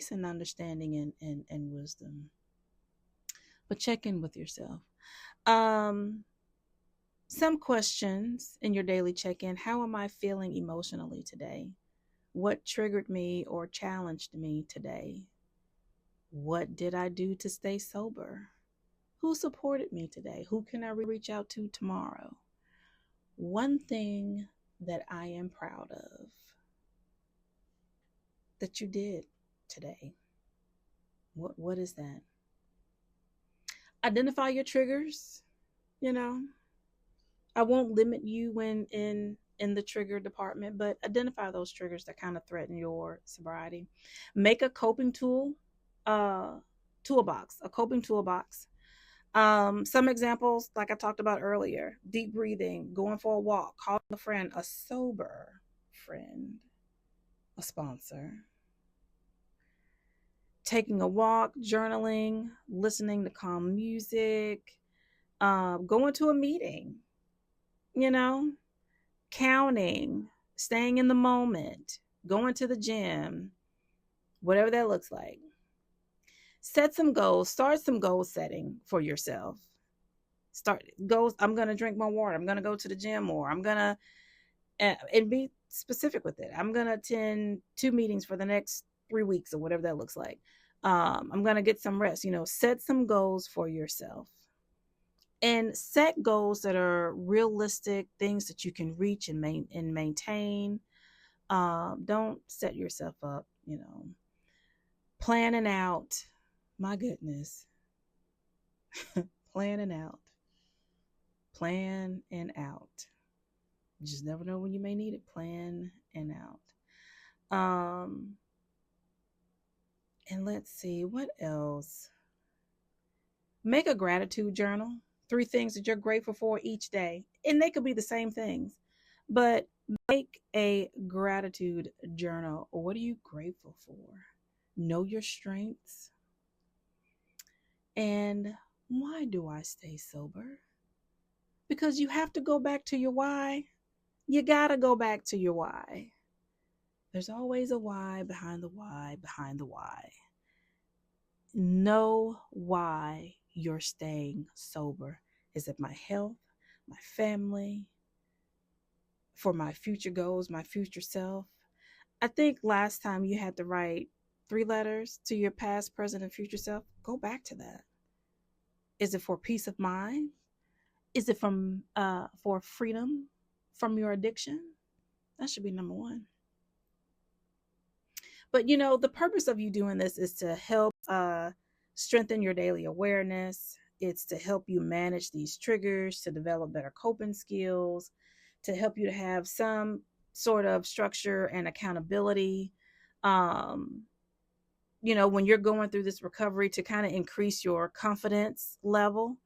and understanding and wisdom. But check in with yourself. Some questions in your daily check-in. How am I feeling emotionally today? What triggered me or challenged me today? What did I do to stay sober? Who supported me today? Who can I reach out to tomorrow? One thing that I am proud of that you did today? What is that? Identify your triggers. You know, I won't limit you when in the trigger department, but identify those triggers that kind of threaten your sobriety. Make a coping toolbox, a coping toolbox. Some examples, like I talked about earlier: deep breathing, going for a walk, calling a friend, a sober friend, a sponsor, taking a walk, journaling, listening to calm music, going to a meeting, you know, counting, staying in the moment, going to the gym, whatever that looks like. Set some goals, start some goal setting for yourself. Start goals. I'm going to drink more water. I'm going to go to the gym more. I'm going to, and be specific with it. I'm going to attend 2 meetings for the next 3 weeks or whatever that looks like. I'm going to get some rest. Set some goals for yourself and set goals that are realistic, things that you can reach and maintain. Don't set yourself up, planning out. My goodness, planning out, plan and out. You just never know when you may need it. Plan and out. And let's see what else. Make a gratitude journal. 3 things that you're grateful for each day, and they could be the same things, but make a gratitude journal. What are you grateful for? Know your strengths. And why do I stay sober? Because you have to go back to your why. You got to go back to your why. There's always a why behind the why behind the why. Know why you're staying sober. Is it my health, my family, for my future goals, my future self? I think last time you had to write 3 letters to your past, present, and future self. Go back to that. Is it for peace of mind? Is it for freedom from your addiction? That should be number 1. But the purpose of you doing this is to help strengthen your daily awareness. It's to help you manage these triggers, to develop better coping skills, to help you to have some sort of structure and accountability. When you're going through this recovery, to kind of increase your confidence level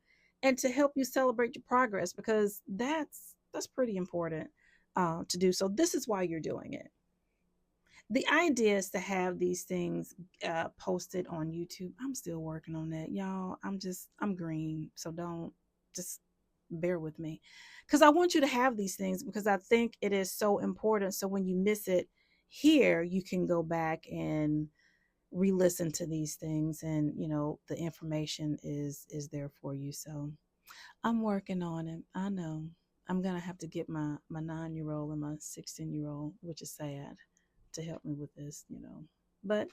and to help you celebrate your progress, because that's pretty important to do. So this is why you're doing it. The idea is to have these things posted on YouTube. I'm still working on that, y'all. I'm green, so don't, just bear with me, because I want you to have these things, because I think it is so important. So when you miss it here, you can go back and re-listen to these things, and the information is there for you. So I'm working on it. I know I'm gonna have to get my 9-year-old and my 16-year-old, which is sad, to help me with this, but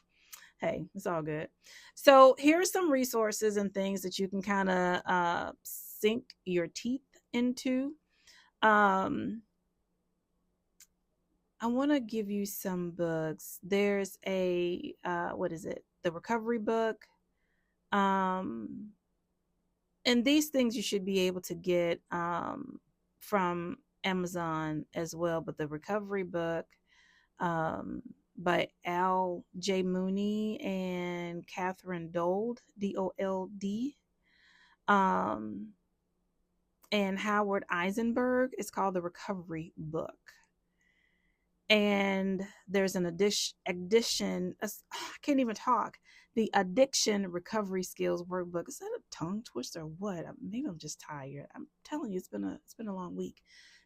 hey, it's all good. So here are some resources and things that you can kind of sink your teeth into. I want to give you some books. There's a what is it? The recovery book. And these things you should be able to get from Amazon as well. But the recovery book by Al J. Mooney and Catherine Dold, D-O-L-D, and Howard Eisenberg. It's called The Recovery Book. And there's an addition, I can't even talk. The Addiction Recovery Skills Workbook. Is that a tongue twister or what? Maybe I'm just tired. I'm telling you, it's been a long week.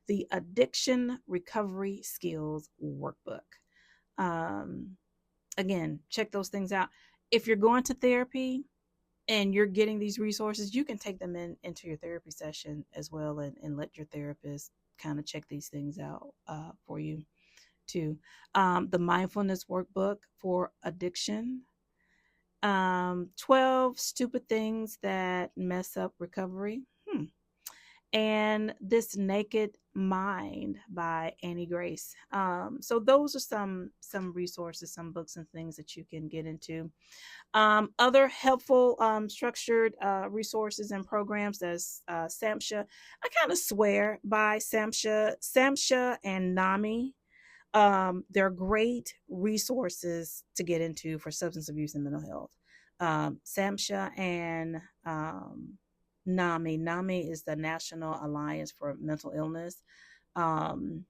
The Addiction Recovery Skills Workbook. Again, check those things out. If you're going to therapy and you're getting these resources, you can take them into your therapy session as well, and let your therapist kind of check these things out for you too. The Mindfulness Workbook for Addiction. 12 Stupid Things That Mess Up Recovery. and This Naked Mind by Annie Grace. So those are some resources, some books and things that you can get into. Other helpful structured resources and programs. There's SAMHSA. I kind of swear by SAMHSA and NAMI. They're great resources to get into for substance abuse and mental health. SAMHSA and NAMI. NAMI is the National Alliance for Mental Illness. Um,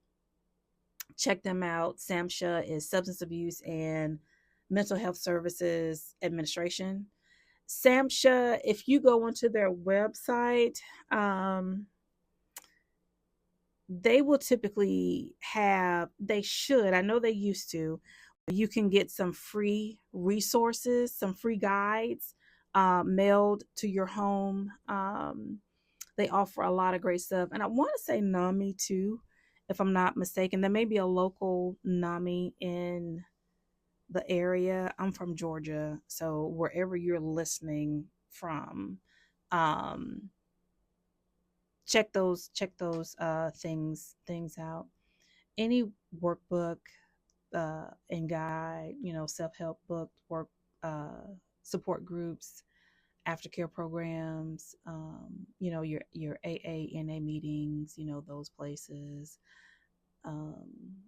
Check them out. SAMHSA is Substance Abuse and Mental Health Services Administration. SAMHSA, if you go onto their website, they will typically have, they should, I know they used to, you can get some free resources, some free guides mailed to your home. They offer a lot of great stuff. And I want to say NAMI too, if I'm not mistaken. There may be a local NAMI in the area. I'm from Georgia, so wherever you're listening from, um, check those things out. Any workbook and guide, self-help book, work support groups, aftercare programs, your AANA meetings, those places. um,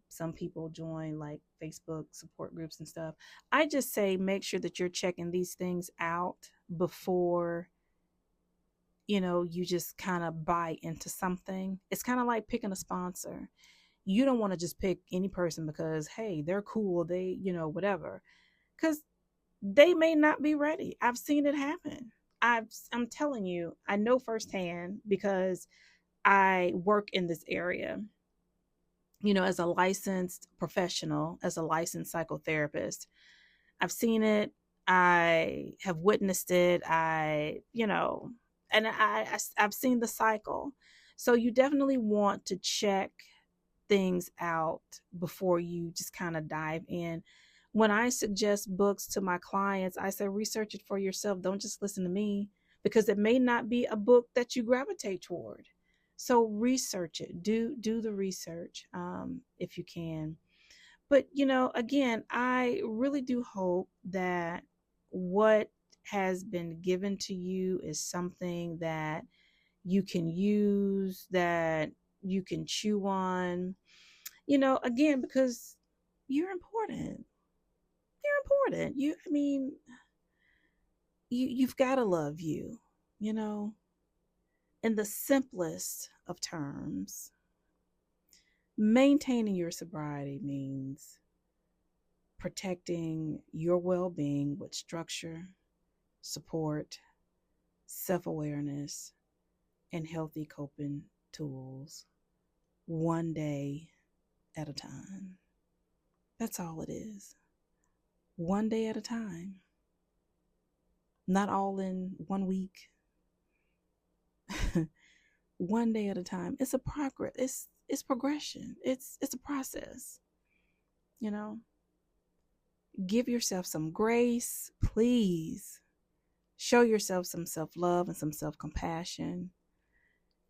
some people join like Facebook support groups and stuff. I just say make sure that you're checking these things out before you just kind of buy into something. It's kind of like picking a sponsor. You don't want to just pick any person because hey, they're cool, they whatever, because they may not be ready. I've seen it happen. I'm telling you, I know firsthand because I work in this area, as a licensed professional, as a licensed psychotherapist. I've seen it. I have witnessed it. I've seen the cycle. So you definitely want to check things out before you just kind of dive in. When I suggest books to my clients, I say research it for yourself. Don't just listen to me because it may not be a book that you gravitate toward. So research it. Do the research if you can. But again, I really do hope that what has been given to you is something that you can use, that you can chew on, again, because you're important. You're important. You've got to love you, you know, in the simplest of terms. Maintaining your sobriety means protecting your well being with structure, support, self awareness, and healthy coping tools, one day at a time. That's all it is. One day at a time. Not all in 1 week. One day at a time. It's a progress. It's progression. It's a process. You know, give yourself some grace, please. Show yourself some self-love and some self-compassion.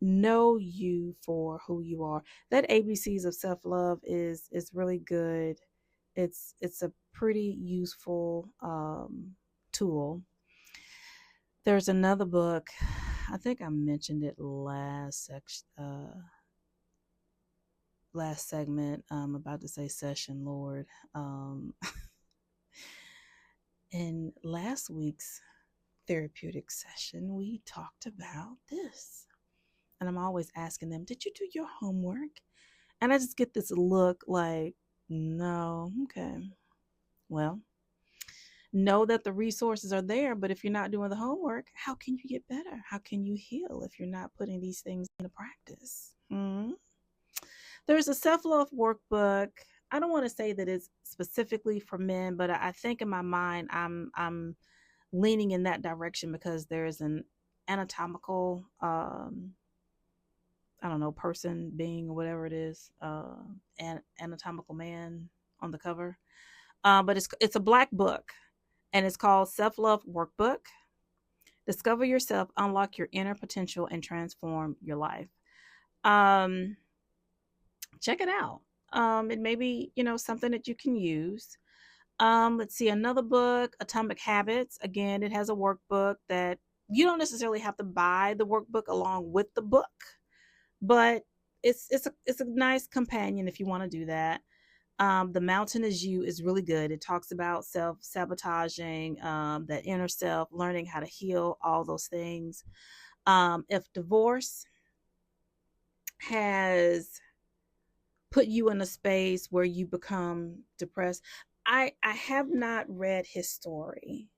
Know you for who you are. That ABCs of self-love is really good. It's a pretty useful tool. There's another book. I think I mentioned it last segment. I'm about to say session, Lord. In last week's therapeutic session, we talked about this. And I'm always asking them, did you do your homework? And I just get this look like, no, okay. Well, know that the resources are there, but if you're not doing the homework, how can you get better? How can you heal if you're not putting these things into practice? There's a self-love workbook. I don't want to say that it's specifically for men, but I think in my mind I'm leaning in that direction because there's an anatomical I don't know, person, being, or whatever it is, an anatomical man on the cover. But it's a black book, and it's called Self Love Workbook. Discover yourself, unlock your inner potential, and transform your life. Um, Check it out. It may be, something that you can use. Let's see, another book, Atomic Habits. Again, it has a workbook that you don't necessarily have to buy the workbook along with the book, but it's a nice companion if you want to do that. The Mountain is You is really good. It talks about self-sabotaging, that inner self, learning how to heal, all those things. If divorce has put you in a space where you become depressed, I have not read his story,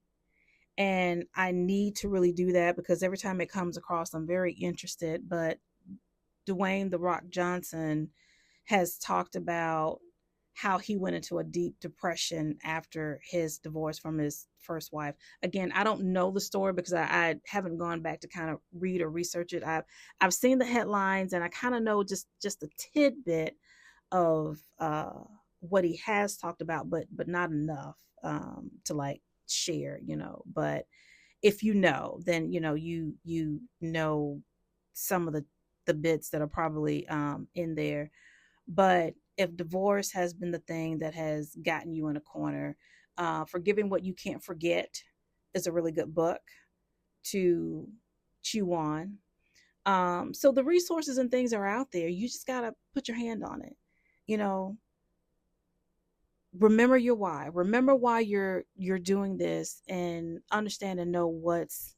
and I need to really do that because every time it comes across, I'm very interested. But Dwayne The Rock Johnson has talked about how he went into a deep depression after his divorce from his first wife. Again, I don't know the story because I haven't gone back to kind of read or research it. I've seen the headlines and I kind of know just a tidbit of what he has talked about, but not enough to like share, But if you know, then you know some of the bits that are probably in there. But if divorce has been the thing that has gotten you in a corner, Forgiving What You Can't Forget is a really good book to chew on. So the resources and things are out there. You just gotta put your hand on it. You know, remember your why. Remember why you're doing this, and understand and know what's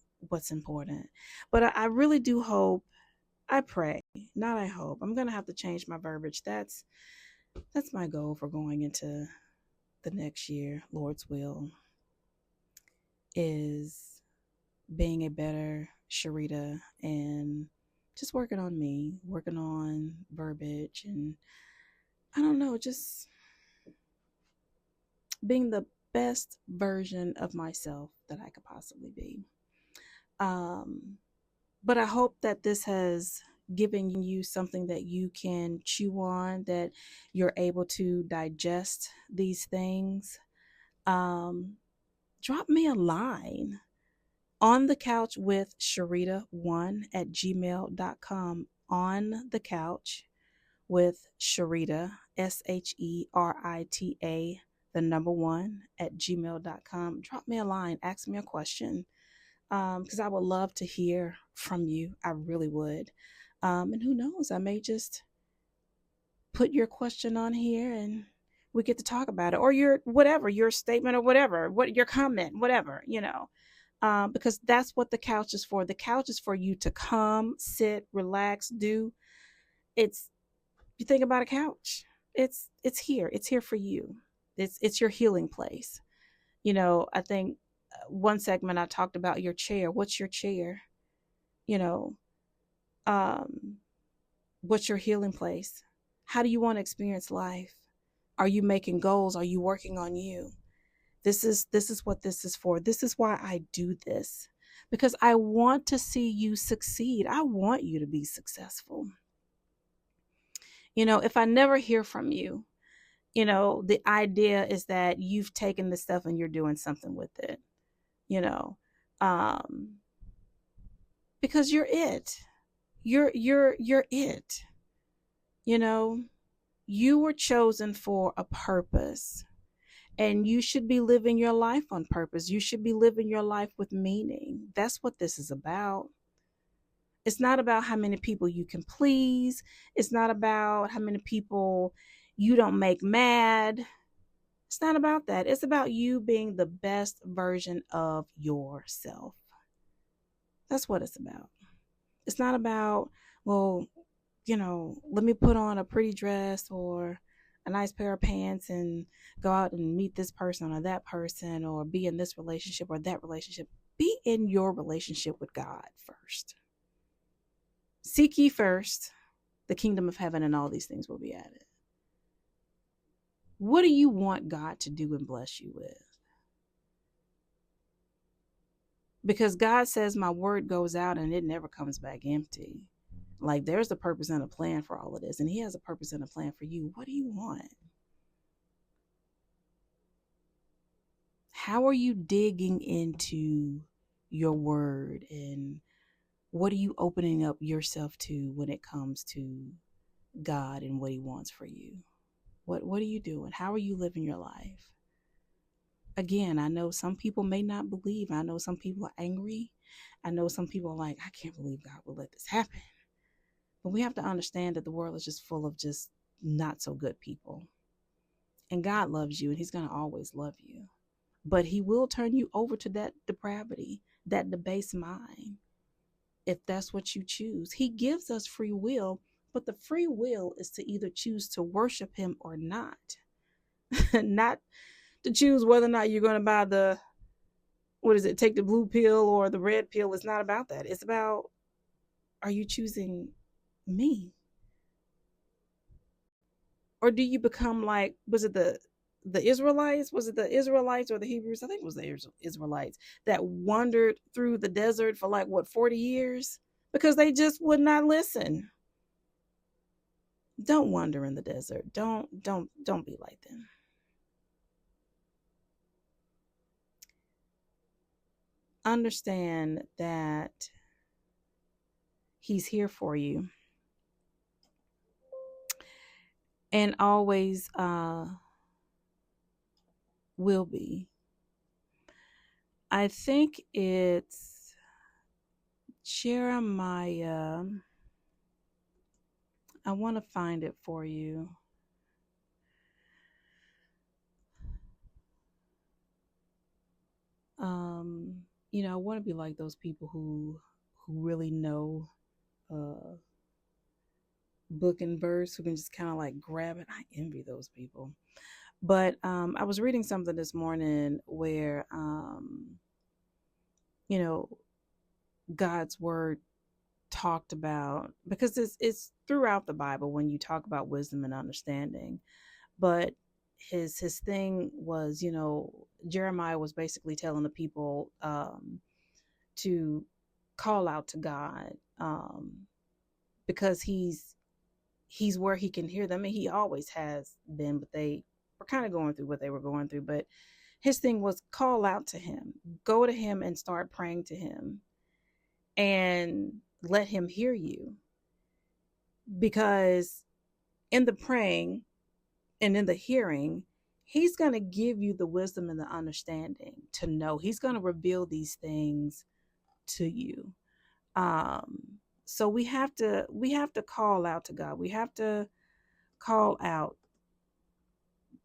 important. But I really do hope, I pray, not I hope. I'm gonna have to change my verbiage. That's my goal for going into the next year, Lord's will, is being a better Sharita and just working on me, working on verbiage, and I don't know, just being the best version of myself that I could possibly be. Um, but I hope that this has given you something that you can chew on, that you're able to digest these things. Um, Drop me a line on the couch with Sharita1 at gmail.com. On the couch with Sharita, SHERITA, the number one at gmail.com. Drop me a line, ask me a question, because I would love to hear from you. I really would. And who knows, I may just put your question on here and we get to talk about it, or your whatever, your statement, or whatever, what your comment, whatever, because that's what the couch is for. The couch is for you to come, sit, relax, do. It's, you think about a couch, it's here. It's here for you. It's your healing place. I think one segment I talked about your chair. What's your chair? You know, um, what's your healing place? How do you want to experience life? Are you making goals? Are you working on you? This is what this is for. This is why I do this, because I want to see you succeed. I want you to be successful. If I never hear from you, the idea is that you've taken this stuff and you're doing something with it, you know, um, because you're it. You're it. You know, you were chosen for a purpose, and you should be living your life on purpose. You should be living your life with meaning. That's what this is about. It's not about how many people you can please. It's not about how many people you don't make mad. It's not about that. It's about you being the best version of yourself. That's what it's about. It's not about, well, let me put on a pretty dress or a nice pair of pants and go out and meet this person or that person, or be in this relationship or that relationship. Be in your relationship with God first. Seek ye first the kingdom of heaven, and all these things will be added. What do you want God to do and bless you with? Because God says my word goes out and it never comes back empty. Like, there's a purpose and a plan for all of this, and he has a purpose and a plan for you. What do you want? How are you digging into your word, and what are you opening up yourself to when it comes to God and what he wants for you? What are you doing? How are you living your life? Again, I know some people may not believe. I know some people are angry. I know some people are like, I can't believe God will let this happen. But we have to understand that the world is just full of just not so good people. And God loves you, and he's going to always love you. But he will turn you over to that depravity, that debased mind, if that's what you choose. He gives us free will, but the free will is to either choose to worship him or not. Not to choose whether or not you're going to buy the, what is it, take the blue pill or the red pill. It's not about that. It's about, are you choosing me? Or do you become like, was it the Israelites? Was it the Israelites or the Hebrews? I think it was the Israelites that wandered through the desert for like what, 40 years? Because they just would not listen. Don't wander in the desert. Don't be like them. Understand that he's here for you and always will be. I think it's Jeremiah. I want to find it for you. I want to be like those people who really know book and verse, who can just kind of like grab it. I envy those people. But I was reading something this morning where you know God's word talked about, because it's throughout the Bible when you talk about wisdom and understanding. But his thing was, Jeremiah was basically telling the people to call out to God, because he's where he can hear them. I mean, he always has been, but they were kind of going through what they were going through. But his thing was, call out to him, go to him and start praying to him, and let him hear you. Because in the praying and in the hearing, he's going to give you the wisdom and the understanding to know. He's going to reveal these things to you. So we have to call out to God. We have to call out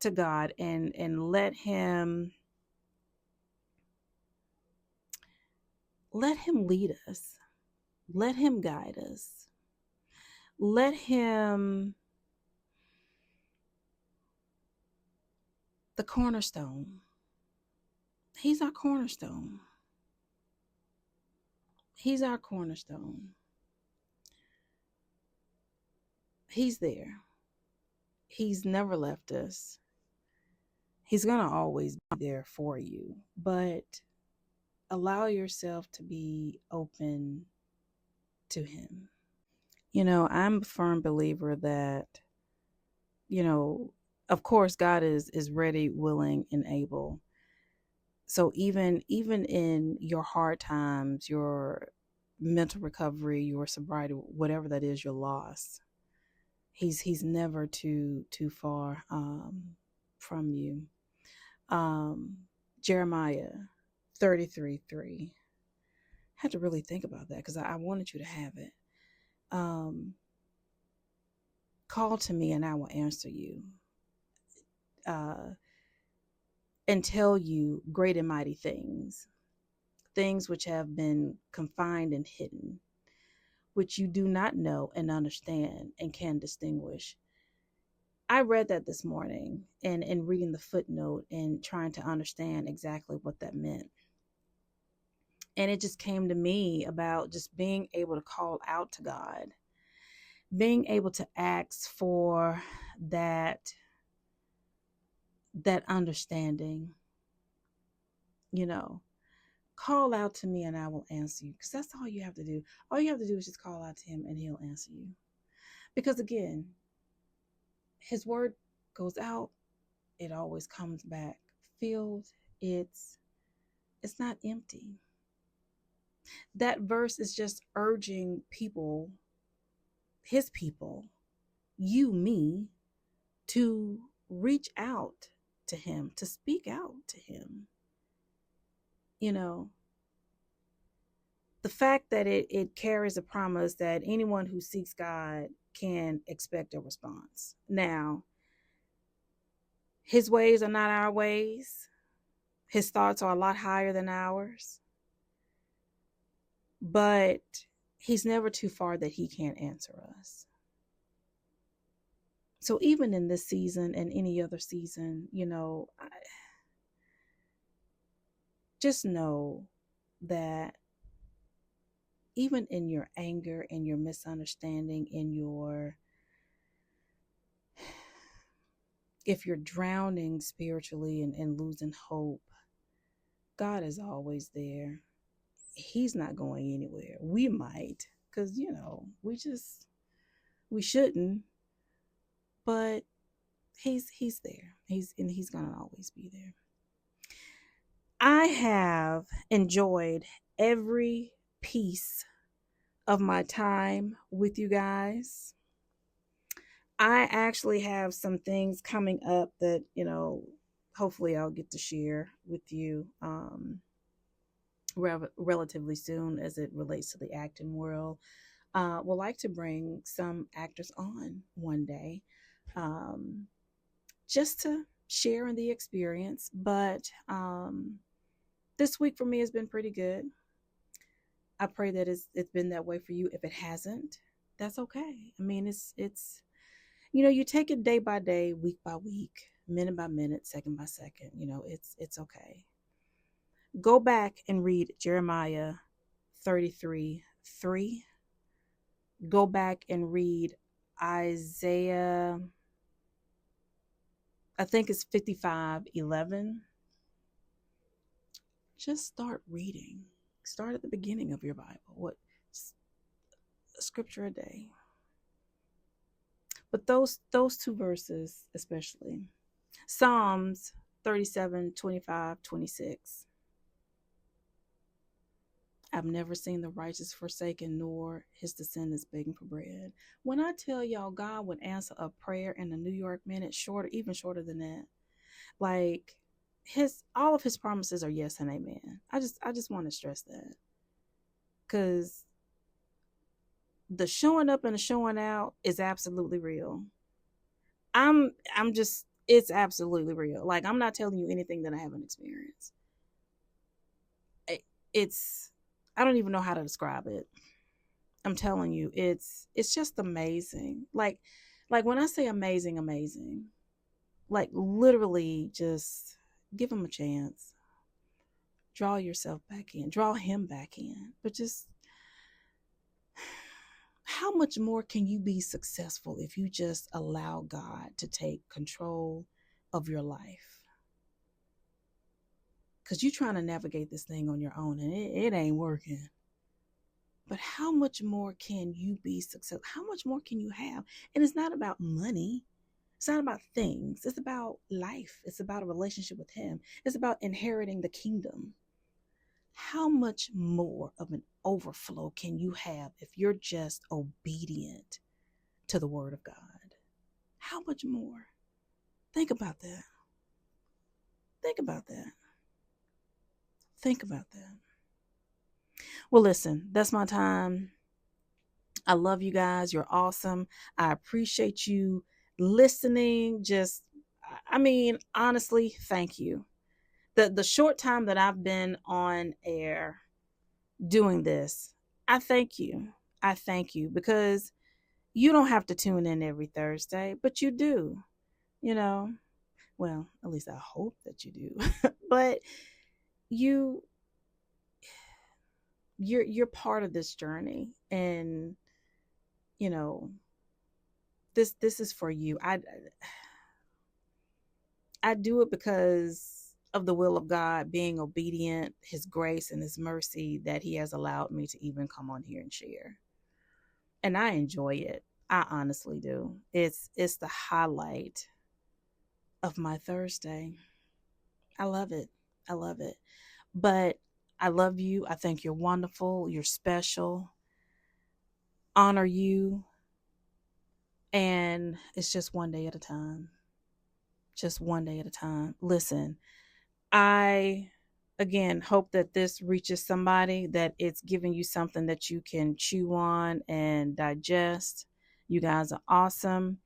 to God and let him lead us. Let him guide us. Let him, the cornerstone. He's our cornerstone. He's our cornerstone. He's there. He's never left us. He's going to always be there for you. But allow yourself to be open to him. I'm a firm believer that, of course, God is ready, willing, and able. So even in your hard times, your mental recovery, your sobriety, whatever that is, your loss, he's never too far from you. Jeremiah 33:3. I had to really think about that because I wanted you to have it. Call to me and I will answer you, and tell you great and mighty things which have been confined and hidden, which you do not know and understand and can distinguish. I read that this morning and reading the footnote and trying to understand exactly what that meant. And it just came to me about just being able to call out to God, being able to ask for that understanding, call out to me and I will answer you, because that's all you have to do. All you have to do is just call out to him and he'll answer you. Because again, his word goes out, it always comes back filled. It's not empty. That verse is just urging people, his people, you, me, to reach out to him, to speak out to him. You know, the fact that it carries a promise that anyone who seeks God can expect a response. Now, his ways are not our ways. His thoughts are a lot higher than ours. But he's never too far that he can't answer us. So even in this season and any other season, just know that even in your anger and your misunderstanding, if you're drowning spiritually and losing hope, God is always there. He's not going anywhere. We might, because, we shouldn't, but he's there. He's going to always be there. I have enjoyed every piece of my time with you guys. I actually have some things coming up that, hopefully I'll get to share with you relatively soon as it relates to the acting world. Would like to bring some actors on one day just to share in the experience. But this week for me has been pretty good. I pray that it's been that way for you. If it hasn't, that's okay. I mean, it's you take it day by day, week by week, minute by minute, second by second. It's okay. Go back and read Jeremiah 33:3. Go back and read Isaiah, I think it's 55:11. Just start reading. Start at the beginning of your Bible. What scripture a day? But those two verses especially. Psalms 37:25-26. I've never seen the righteous forsaken, nor his descendants begging for bread. When I tell y'all God would answer a prayer in a New York minute, even shorter than that. Like all of his promises are yes and amen. I just want to stress that. Because the showing up and the showing out is absolutely real. It's absolutely real. Like, I'm not telling you anything that I haven't experienced. I don't even know how to describe it. I'm telling you, it's just amazing. Like when I say amazing, like literally just give him a chance. Draw yourself back in, draw him back in. But just how much more can you be successful if you just allow God to take control of your life? Because you're trying to navigate this thing on your own and it ain't working. But how much more can you be successful? How much more can you have? And it's not about money. It's not about things. It's about life. It's about a relationship with him. It's about inheriting the kingdom. How much more of an overflow can you have if you're just obedient to the word of God? How much more? Think about that. Think about that. Think about that. Well, listen, that's my time. I love you guys. You're awesome. I appreciate you listening. Honestly, thank you. The short time that I've been on air doing this, I thank you. I thank you because you don't have to tune in every Thursday, but you do. Well, at least I hope that you do. But you're part of this journey, and this is for you. I do it because of the will of God, being obedient, his grace and his mercy that he has allowed me to even come on here and share. And I enjoy it. I honestly do. It's the highlight of my Thursday. I love it. I love it. But I love you. I think you're wonderful. You're special. Honor you. And it's just one day at a time. Just one day at a time. Listen, I again hope that this reaches somebody, that it's giving you something that you can chew on and digest. You guys are awesome.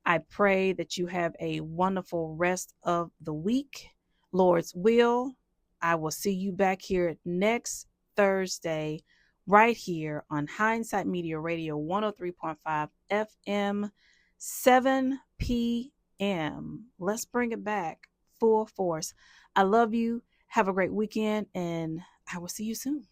I pray that you have a wonderful rest of the week. Lord's will, I will see you back here next Thursday, right here on Hindsight Media Radio 103.5 FM, 7 p.m. Let's bring it back full force. I love you. Have a great weekend, and I will see you soon.